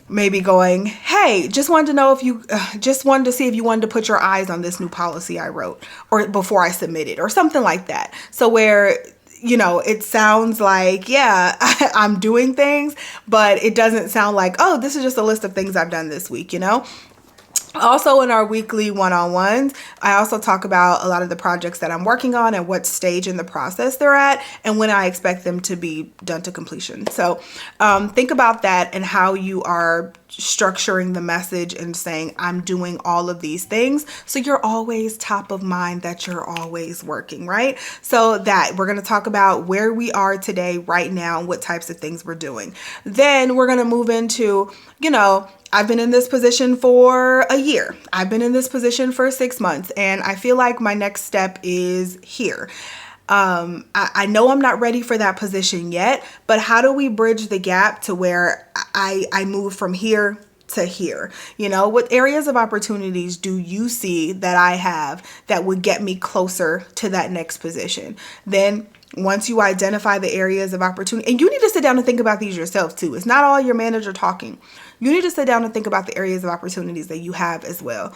maybe going, hey, just wanted to know if you just wanted to see if you wanted to put your eyes on this new policy I wrote or before I submit it or something like that. So where, you know, it sounds like, yeah, I'm doing things, but it doesn't sound like, oh, this is just a list of things I've done this week, you know? Also, in our weekly one-on-ones, I also talk about a lot of the projects that I'm working on and what stage in the process they're at and when I expect them to be done to completion. So think about that and how you are structuring the message and saying, I'm doing all of these things. So you're always top of mind, that you're always working, right? So that we're going to talk about where we are today, right now, and what types of things we're doing. Then we're going to move into, you know, I've been in this position for a year. I've been in this position for 6 months, and I feel like my next step is here. I know I'm not ready for that position yet, but how do we bridge the gap to where I move from here to here? You know, what areas of opportunities do you see that I have that would get me closer to that next position? Then once you identify the areas of opportunity, and you need to sit down and think about these yourself too. It's not all your manager talking. You need to sit down and think about the areas of opportunities that you have as well.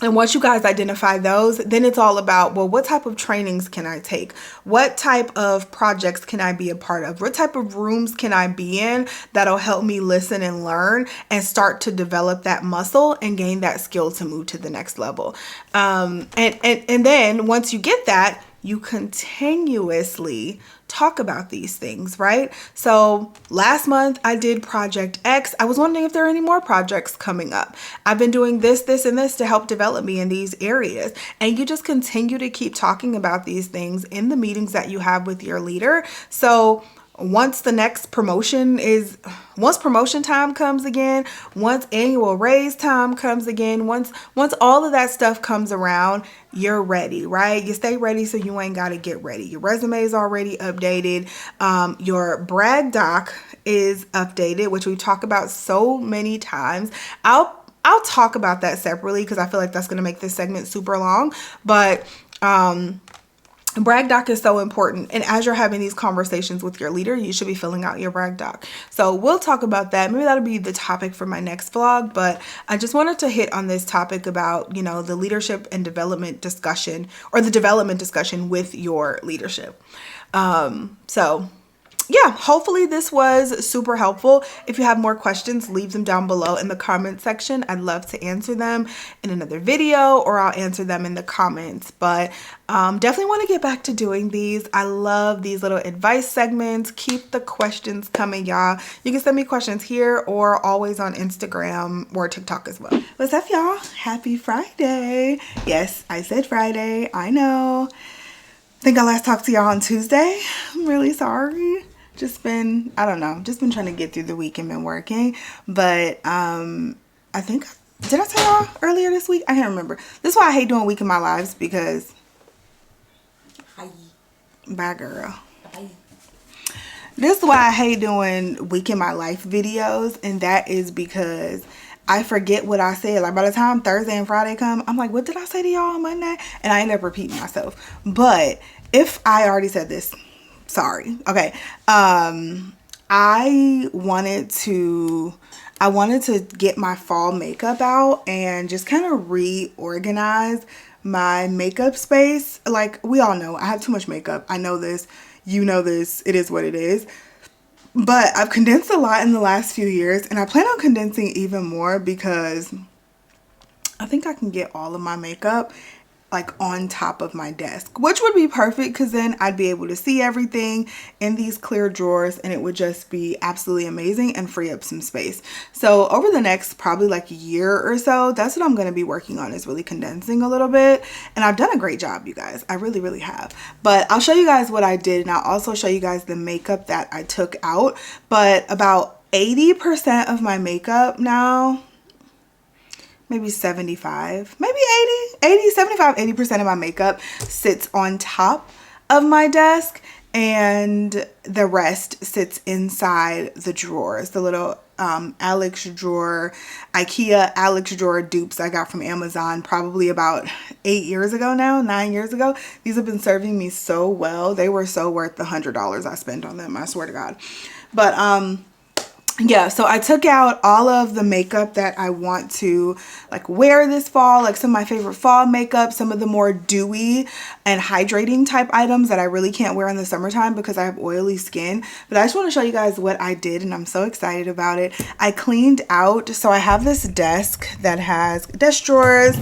And once you guys identify those, then it's all about, well, what type of trainings can I take? What type of projects can I be a part of? What type of rooms can I be in that'll help me listen and learn and start to develop that muscle and gain that skill to move to the next level? And then once you get that, you continuously talk about these things, right? So last month I did Project X. I was wondering if there are any more projects coming up. I've been doing this, and this to help develop me in these areas. And you just continue to keep talking about these things in the meetings that you have with your leader. So once promotion time comes again, once annual raise time comes again, once all of that stuff comes around, you're ready, right? You stay ready so you ain't got to get ready. Your resume is already updated. Your brag doc is updated, which we talk about so many times. I'll talk about that separately because I feel like that's going to make this segment super long, but brag doc is so important. And as you're having these conversations with your leader, you should be filling out your brag doc. So we'll talk about that. Maybe that'll be the topic for my next vlog, but I just wanted to hit on this topic about, you know, the leadership and development discussion, or the development discussion with your leadership. So yeah, hopefully this was super helpful. If you have more questions, leave them down below in the comment section. I'd love to answer them in another video, or I'll answer them in the comments. But definitely want to get back to doing these. I love these little advice segments. Keep the questions coming, y'all. You can send me questions here or always on Instagram or TikTok as well. What's up, y'all? Happy Friday. Yes, I said Friday. I know. I think I last talked to y'all on Tuesday. I'm really sorry. Just been, I don't know, just been trying to get through the week and been working. But I think, did I tell y'all earlier this week? I can't remember. This is why I hate doing Week in My Lives, because, bye girl. Bye. This is why I hate doing Week in My Life videos, and that is because I forget what I said. Like, by the time Thursday and Friday come, I'm like, what did I say to y'all on Monday? And I end up repeating myself. But if I already said this, sorry. Okay. I wanted to get my fall makeup out and just kind of reorganize my makeup space. Like, we all know I have too much makeup. I know this. You know this. It is what it is. But I've condensed a lot in the last few years, and I plan on condensing even more because I think I can get all of my makeup like on top of my desk, which would be perfect because then I'd be able to see everything in these clear drawers, and it would just be absolutely amazing and free up some space. So over the next probably like year or so, that's what I'm going to be working on, is really condensing a little bit. And I've done a great job, you guys. I really, really have. But I'll show you guys what I did, and I'll also show you guys the makeup that I took out. But about 80% of my makeup now, maybe 75, maybe 80% of my makeup sits on top of my desk, and the rest sits inside the drawers, the little Alex drawer, IKEA Alex drawer dupes I got from Amazon probably about 8 years ago now, 9 years ago. These have been serving me so well. They were so worth the $100 I spent on them, I swear to God. But yeah, so I took out all of the makeup that I want to like wear this fall, like some of my favorite fall makeup, some of the more dewy and hydrating type items that I really can't wear in the summertime because I have oily skin. But I just want to show you guys what I did, and I'm so excited about it. I cleaned out, so I have this desk that has desk drawers,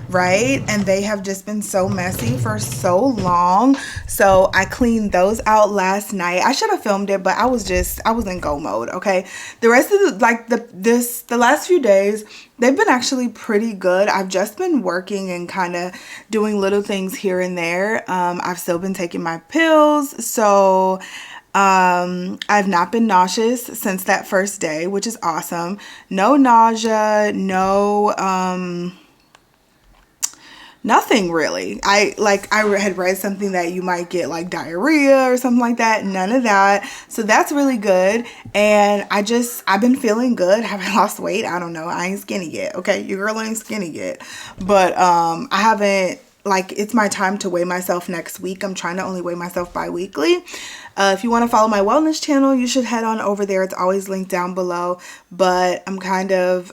right? And they have just been so messy for so long. So I cleaned those out last night. I should have filmed it, but I was in go mode, okay? The rest of the last few days, they've been actually pretty good. I've just been working and kind of doing little things here and there. I've still been taking my pills, so I've not been nauseous since that first day, which is awesome. No nausea, no nothing really. I had read something that you might get like diarrhea or something like that. None of that. So that's really good. And I've been feeling good. Have I lost weight? I don't know. I ain't skinny yet. Okay. Your girl ain't skinny yet. But I haven't, like, it's my time to weigh myself next week. I'm trying to only weigh myself bi-weekly. If you want to follow my wellness channel, you should head on over there. It's always linked down below. But I'm kind of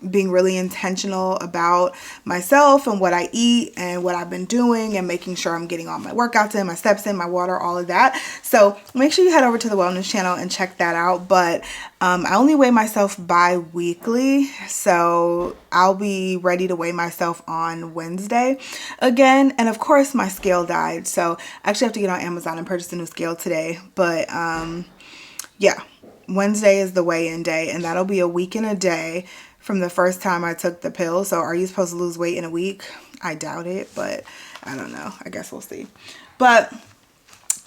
being really intentional about myself and what I eat and what I've been doing, and making sure I'm getting all my workouts in, my steps in, my water, all of that. So make sure you head over to the wellness channel and check that out. But I only weigh myself bi-weekly, so I'll be ready to weigh myself on Wednesday again. And of course my scale died, so I actually have to get on Amazon and purchase a new scale today. But yeah, Wednesday is the weigh-in day, and that'll be a week and a day from the first time I took the pill. So are you supposed to lose weight in a week? I doubt it, but I don't know. I guess we'll see. But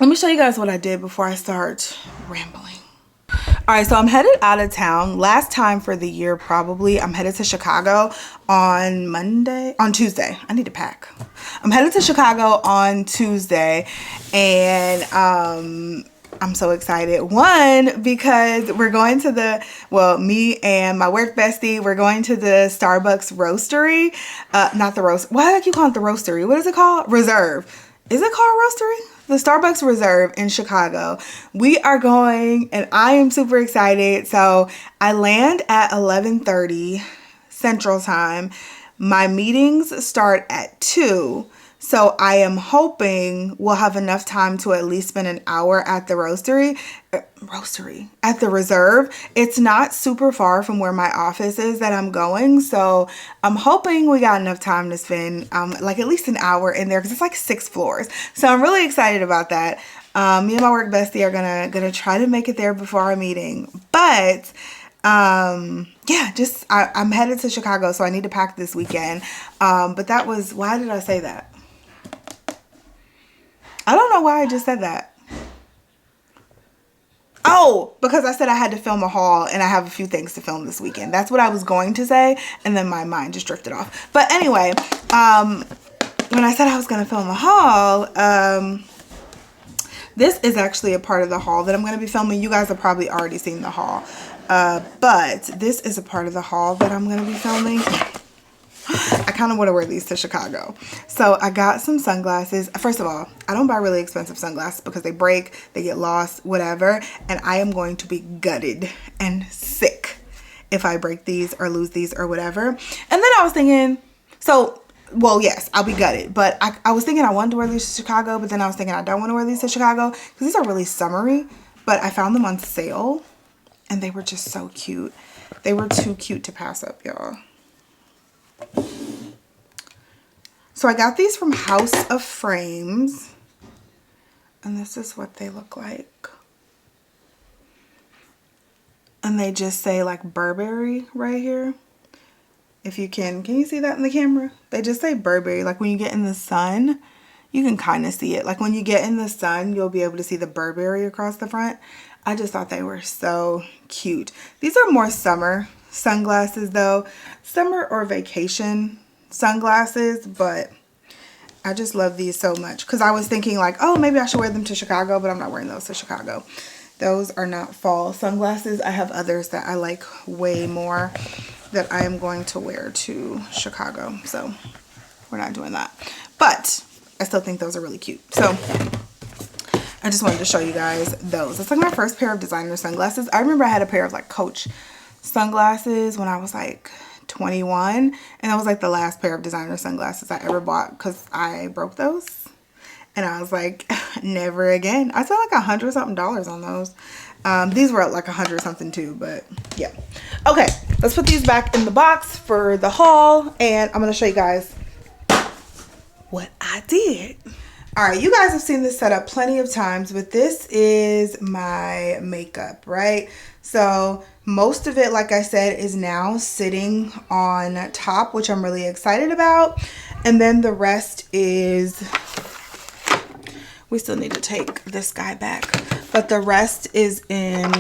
let me show you guys what I did before I start rambling. All right, so I'm headed out of town. Last time for the year, probably. I'm headed to Chicago on Tuesday. I need to pack. I'm headed to Chicago on Tuesday, and I'm so excited. One, because we're going to me and my work bestie, we're going to the Starbucks roastery. Not the roast. Why do I keep calling it the roastery? What is it called? Reserve. Is it called roastery? The Starbucks Reserve in Chicago. We are going, and I am super excited. So I land at 11:30 Central Time. My meetings start at 2. So I am hoping we'll have enough time to at least spend an hour at the at the reserve. It's not super far from where my office is that I'm going. So I'm hoping we got enough time to spend like at least an hour in there, because it's like 6 floors. So I'm really excited about that. Me and my work bestie are gonna try to make it there before our meeting. But yeah, just I'm headed to Chicago, so I need to pack this weekend. But that was, why did I say that? I don't know why I just said that. Oh, because I said I had to film a haul and I have a few things to film this weekend. That's what I was going to say, and then my mind just drifted off. But anyway, when I said I was going to film a haul, this is actually a part of the haul that I'm going to be filming. You guys have probably already seen the haul. But this is a part of the haul that I'm going to be filming. I kind of want to wear these to Chicago. So I got some sunglasses. First of all, I don't buy really expensive sunglasses because they break, they get lost, whatever. And I am going to be gutted and sick if I break these or lose these or whatever. And then I was thinking, well, yes, I'll be gutted. But I was thinking I wanted to wear these to Chicago, but then I was thinking I don't want to wear these to Chicago because these are really summery. But I found them on sale and they were just so cute. They were too cute to pass up, y'all. So I got these from House of Frames, and this is what they look like. And they just say like Burberry right here. If you can you see that in the camera? They just say Burberry. Like when you get in the sun, you can kind of see it. Like when you get in the sun, you'll be able to see the Burberry across the front. I just thought they were so cute. These are more summer sunglasses though. Summer or vacation sunglasses, but I just love these so much because I was thinking like, oh, maybe I should wear them to Chicago, but I'm not wearing those to Chicago. Those are not fall sunglasses. I have others that I like way more that I am going to wear to Chicago. So we're not doing that. But I still think those are really cute. So I just wanted to show you guys those. It's like my first pair of designer sunglasses. I remember I had a pair of like Coach sunglasses when I was like 21, and that was like the last pair of designer sunglasses I ever bought because I broke those and I was like, never again. I spent like $100-something on those. These were like $100-something too, but yeah. Okay, let's put these back in the box for the haul, and I'm gonna show you guys what I did. All right, you guys have seen this setup plenty of times, but this is my makeup, right? So most of it, like I said, is now sitting on top, which I'm really excited about. And then the rest is, we still need to take this guy back, but the rest is in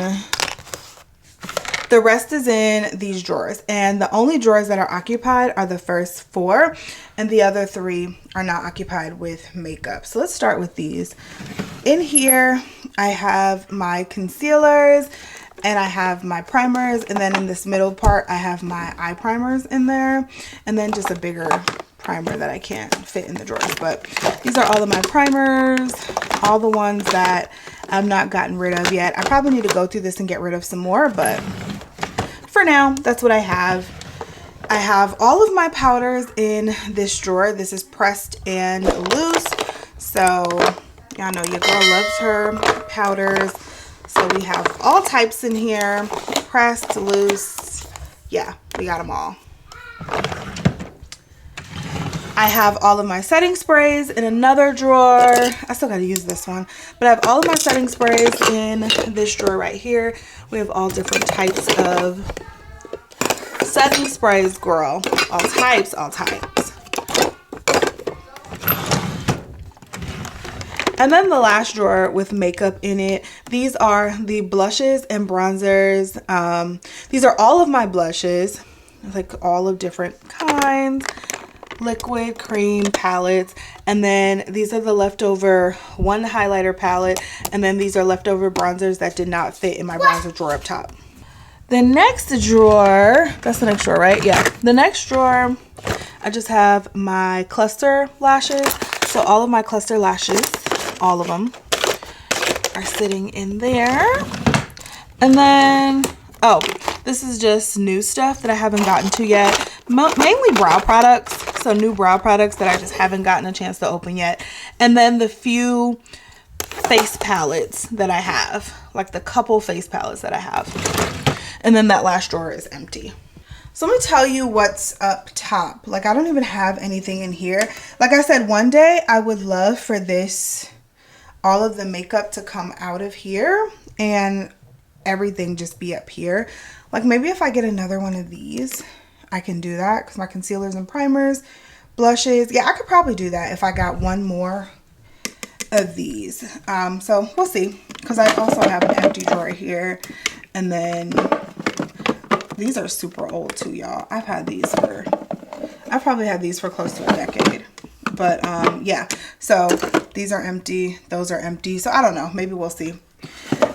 these drawers, and the only drawers that are occupied are the first 4, and the other 3 are not occupied with makeup. So let's start with these. In here I have my concealers and I have my primers, and then in this middle part I have my eye primers in there, and then just a bigger primer that I can't fit in the drawers. But these are all of my primers, all the ones that I've not gotten rid of yet. I probably need to go through this and get rid of some more, but for now, that's what I have. I have all of my powders in this drawer. This is pressed and loose. So y'all know your girl loves her powders. So we have all types in here, pressed, loose. Yeah, we got them all. I have all of my setting sprays in another drawer. I still got to use this one, but I have all of my setting sprays in this drawer right here. We have all different types of setting sprays, girl. All types, all types. And then the last drawer with makeup in it. These are the blushes and bronzers. These are all of my blushes, like all of different kinds. Liquid, cream, palettes, and then these are the leftover one highlighter palette, and then these are leftover bronzers that did not fit in my bronzer drawer up top. The next drawer, that's the next drawer, right? Yeah, the next drawer, I just have my cluster lashes. So all of my cluster lashes, all of them, are sitting in there. And then, oh, this is just new stuff that I haven't gotten to yet, mainly brow products. So new brow products that I just haven't gotten a chance to open yet. And then the few face palettes that I have, like the couple face palettes that I have. And then that last drawer is empty. So let me tell you what's up top. Like, I don't even have anything in here. Like I said, one day I would love for this, all of the makeup to come out of here and everything just be up here. Like, maybe if I get another one of these, I can do that, because my concealers and primers, blushes, yeah, I could probably do that if I got one more of these. So we'll see, because I also have an empty drawer here. And then these are super old too, y'all. I've probably had these for close to a decade. But yeah, so these are empty, those are empty. So I don't know, maybe we'll see.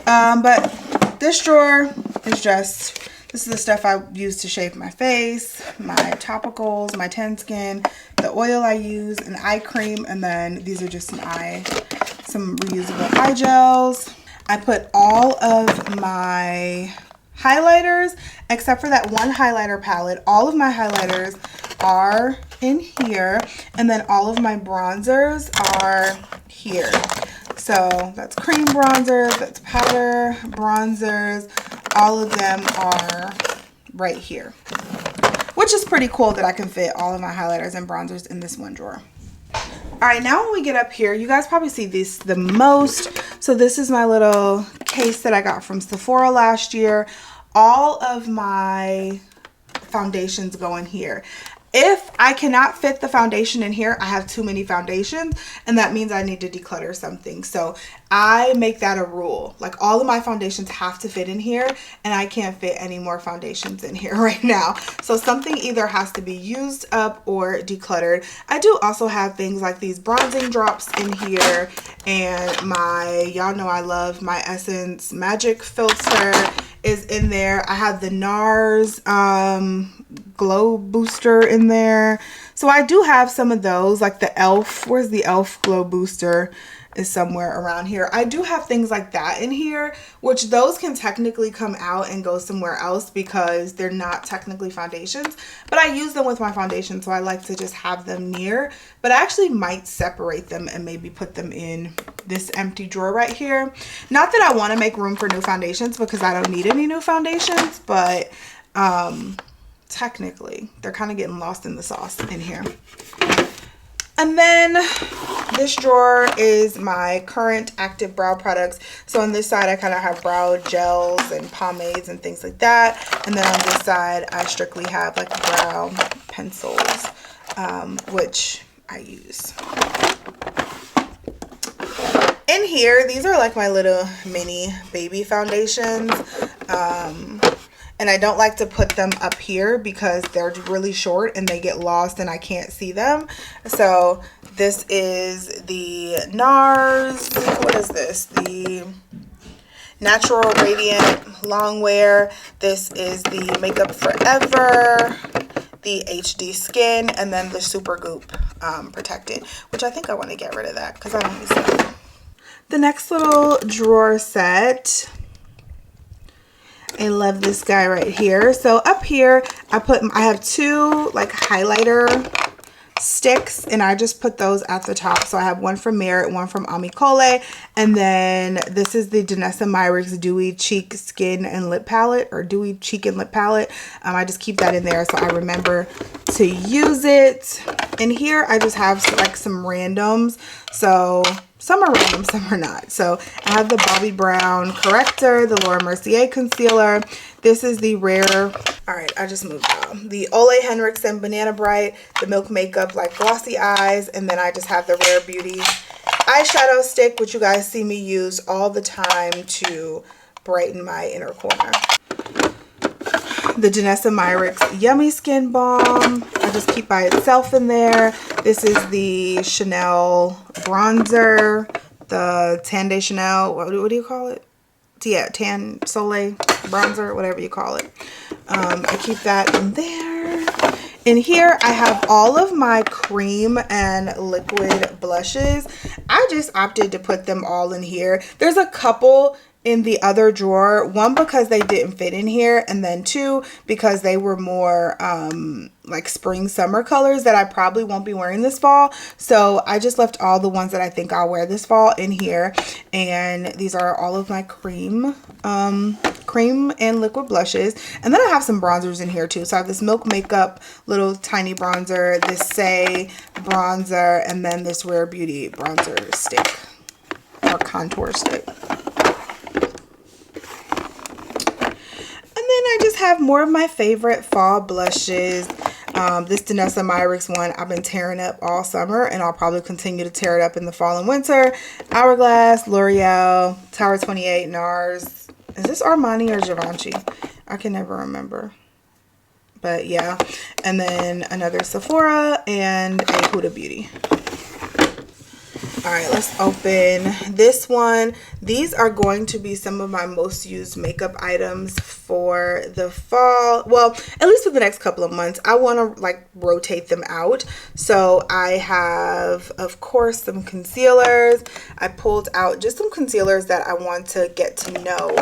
But this drawer is just, this is the stuff I use to shape my face, my topicals, my tan skin, the oil I use, an eye cream, and then these are just some reusable eye gels. I put all of my highlighters, except for that one highlighter palette. All of my highlighters are in here, and then all of my bronzers are here. So that's cream bronzers, that's powder bronzers, all of them are right here, which is pretty cool that I can fit all of my highlighters and bronzers in this one drawer. All right, now when we get up here, you guys probably see this the most. So this is my little case that I got from Sephora last year. All of my foundations go in here. If I cannot fit the foundation in here, I have too many foundations, and that means I need to declutter something. So I make that a rule. Like, all of my foundations have to fit in here, and I can't fit any more foundations in here right now. So something either has to be used up or decluttered. I do also have things like these bronzing drops in here, and my, y'all know I love my Essence Magic Filter is in there. I have the NARS glow booster in there. So I do have some of those, like the e.l.f. Where's the e.l.f. glow booster? Is somewhere around here. I do have things like that in here, which those can technically come out and go somewhere else because they're not technically foundations, but I use them with my foundation, so I like to just have them near. But I actually might separate them and maybe put them in this empty drawer right here. Not that I want to make room for new foundations, because I don't need any new foundations, but technically they're kind of getting lost in the sauce in here. And then this drawer is my current active brow products. So on this side, I kind of have brow gels and pomades and things like that. And then on this side, I strictly have like brow pencils, which I use. In here, these are like my little mini baby foundations. And I don't like to put them up here because they're really short and they get lost and I can't see them. So this is the NARS, what is this? The Natural Radiant Long Wear. This is the Makeup Forever, the HD Skin, and then the Super Goop Protectant, which I think I want to get rid of that because I don't use that. The next little drawer set, I love this guy right here. So up here, I have two like highlighter sticks, and I just put those at the top. So I have one from Merit, one from Amicole, and then this is the Danessa Myricks Dewy Cheek Skin and Lip Palette, or Dewy Cheek and Lip Palette. I just keep that in there so I remember to use it. In here, I just have like some randoms. So some are random, some are not. So I have the Bobbi Brown Corrector, the Laura Mercier Concealer. This is the Rare, all right, I just moved on. The Ole Henriksen Banana Bright, the Milk Makeup like Glossy Eyes, and then I just have the Rare Beauty eyeshadow stick, which you guys see me use all the time to brighten my inner corner. The Danessa Myricks Yummy Skin Balm, I just keep by itself in there. This is the Chanel bronzer, the Tan de Chanel, what do you call it? Yeah, Tan Soleil bronzer, whatever you call it. I keep that in there. In here, I have all of my cream and liquid blushes. I just opted to put them all in here. There's a couple in the other drawer. One, because they didn't fit in here, and then two, because they were more like spring summer colors that I probably won't be wearing this fall. So I just left all the ones that I think I'll wear this fall in here. And these are all of my cream and liquid blushes. And then I have some bronzers in here too. So I have this Milk Makeup little tiny bronzer, this Say bronzer, and then this Rare Beauty bronzer stick or contour stick. I just have more of my favorite fall blushes. This Danessa Myricks one I've been tearing up all summer, and I'll probably continue to tear it up in the fall and winter. Hourglass, L'Oreal, Tower 28, NARS. Is this Armani or Givenchy? I can never remember. But yeah. And then another Sephora and a Huda Beauty. All right, let's open this one. These are going to be some of my most used makeup items for the fall. Well, at least for the next couple of months. I want to like rotate them out. So I have, of course, some concealers. I pulled out just some concealers that I want to get to know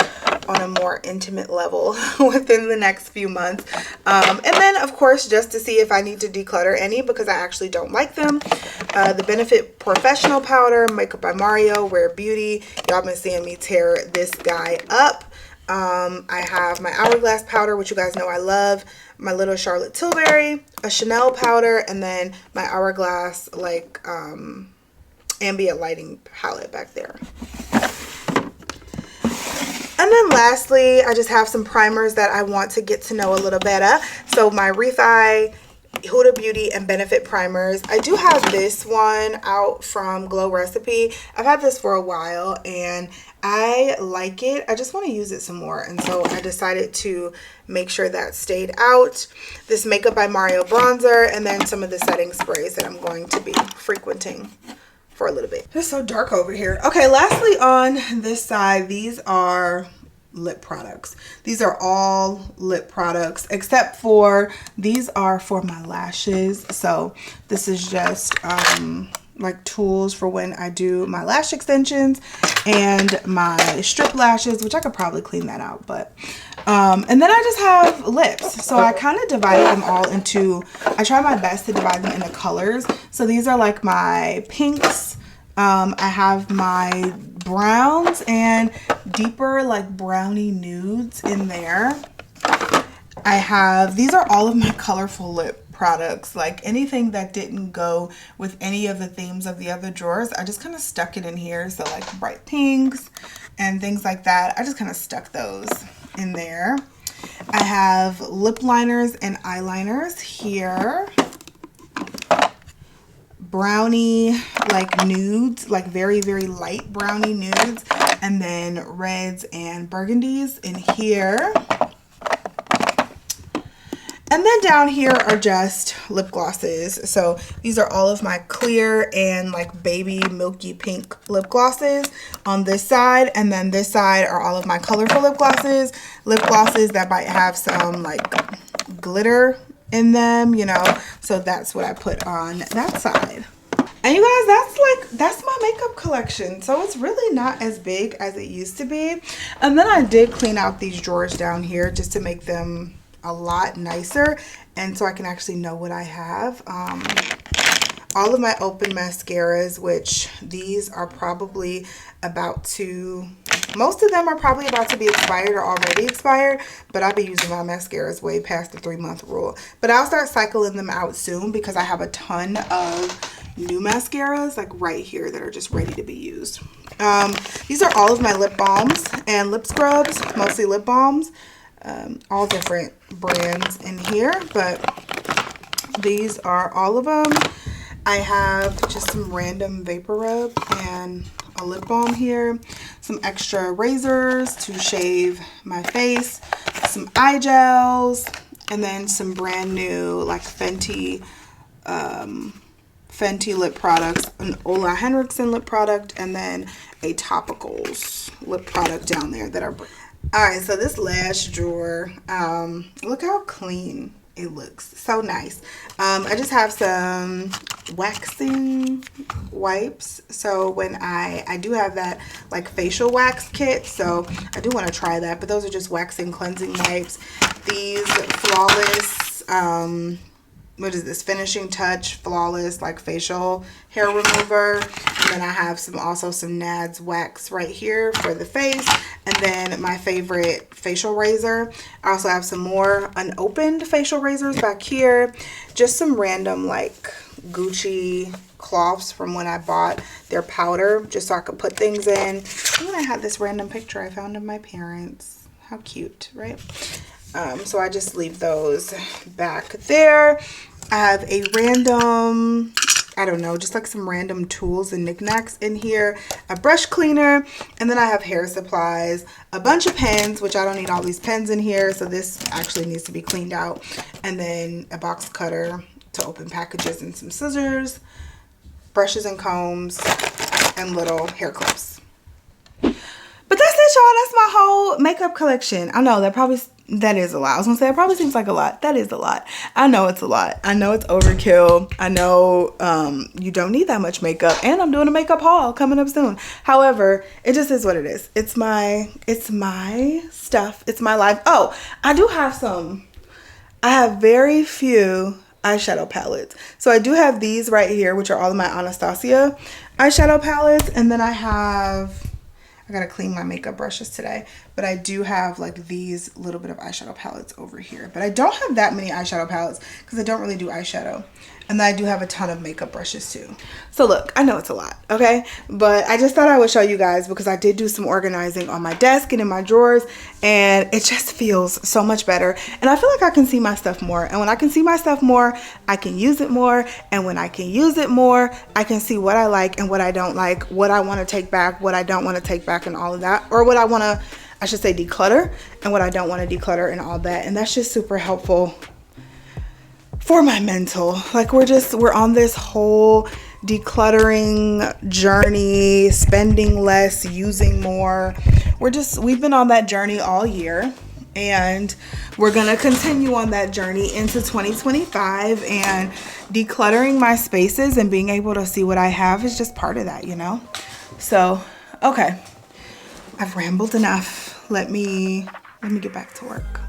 on a more intimate level within the next few months. And then, of course, just to see if I need to declutter any, because I actually don't like them. The Benefit Professional Powder, Makeup by Mario, Rare Beauty. Y'all been seeing me tear this guy up. I have my Hourglass powder, which you guys know I love. My little Charlotte Tilbury, a Chanel powder, and then my Hourglass like ambient lighting palette back there. And then lastly, I just have some primers that I want to get to know a little better. So my Refi, Huda Beauty, and Benefit primers. I do have this one out from Glow Recipe. I've had this for a while and I like it. I just want to use it some more, and so I decided to make sure that stayed out. This Makeup by Mario bronzer, and then some of the setting sprays that I'm going to be frequenting for a little bit. It's so dark over here. Okay, lastly on this side, these are lip products. These are all lip products, except for these are for my lashes. So this is just like tools for when I do my lash extensions and my strip lashes, which I could probably clean that out, but and then I just have lips. So I kind of divided them all into, I try my best to divide them into colors. So these are like my pinks. I have my browns and deeper like brownie nudes in there. I have, these are all of my colorful lip products, like anything that didn't go with any of the themes of the other drawers, I just kind of stuck it in here. So like bright pinks and things like that, I just kind of stuck those in there. I have lip liners and eyeliners here. Brownie like nudes, like very light brownie nudes, and then reds and burgundies in here. And then down here are just lip glosses. So these are all of my clear and like baby milky pink lip glosses on this side. And then this side are all of my colorful lip glosses that might have some like glitter in them, you know. So that's what I put on that side. And you guys, that's my makeup collection. So it's really not as big as it used to be. And then I did clean out these drawers down here just to make them a lot nicer, and so I can actually know what I have. All of my open mascaras, which these are probably about to, most of them are probably about to be expired or already expired, but I'll be using my mascaras way past the 3-month rule. But I'll start cycling them out soon because I have a ton of new mascaras like right here that are just ready to be used. These are all of my lip balms and lip scrubs, mostly lip balms. All different brands in here, but these are all of them. I have just some random vapor rub and a lip balm here, some extra razors to shave my face, some eye gels, and then some brand new like Fenty lip products, an Ola Henriksen lip product, and then a Topicals lip product down there that are. Alright, so this lash drawer, look how clean it looks so nice. I just have some waxing wipes. So when I do have that like facial wax kit, so I do want to try that. But those are just waxing cleansing wipes. These Flawless, what is this, finishing touch flawless like facial hair remover. And then I have some Nads wax right here for the face, and then my favorite facial razor. I also have some more unopened facial razors back here, just some random like Gucci cloths from when I bought their powder, just so I could put things in. And then I had this random picture I found of my parents. How cute, right? So I just leave those back there. I have a random, I don't know, just like some random tools and knickknacks in here, a brush cleaner, and then I have hair supplies, a bunch of pens, which I don't need all these pens in here, so this actually needs to be cleaned out, and then a box cutter to open packages and some scissors, brushes and combs, and little hair clips. But that's it, y'all. That's my whole makeup collection. I know that is a lot. I was gonna say it probably seems like a lot. That is a lot. I know it's a lot. I know it's overkill. I know you don't need that much makeup, and I'm doing a makeup haul coming up soon. However, it just is what it is. It's my stuff. It's my life. Oh, I do have some. I have very few eyeshadow palettes. So I do have these right here, which are all of my Anastasia eyeshadow palettes, and then I gotta clean my makeup brushes today, but I do have like these little bit of eyeshadow palettes over here. But I don't have that many eyeshadow palettes because I don't really do eyeshadow. And then I do have a ton of makeup brushes too. So look, I know it's a lot, okay? But I just thought I would show you guys because I did do some organizing on my desk and in my drawers, and it just feels so much better. And I feel like I can see my stuff more. And when I can see my stuff more, I can use it more. And when I can use it more, I can see what I like and what I don't like, what I want to take back, what I don't want to take back, and all of that. Or what I want to, I should say, declutter, and what I don't want to declutter and all that. And that's just super helpful for my mental. Like we're on this whole decluttering journey, spending less, using more. We've been on that journey all year, and we're gonna continue on that journey into 2025. And decluttering my spaces and being able to see what I have is just part of that, you know? So, okay, I've rambled enough. Let me get back to work.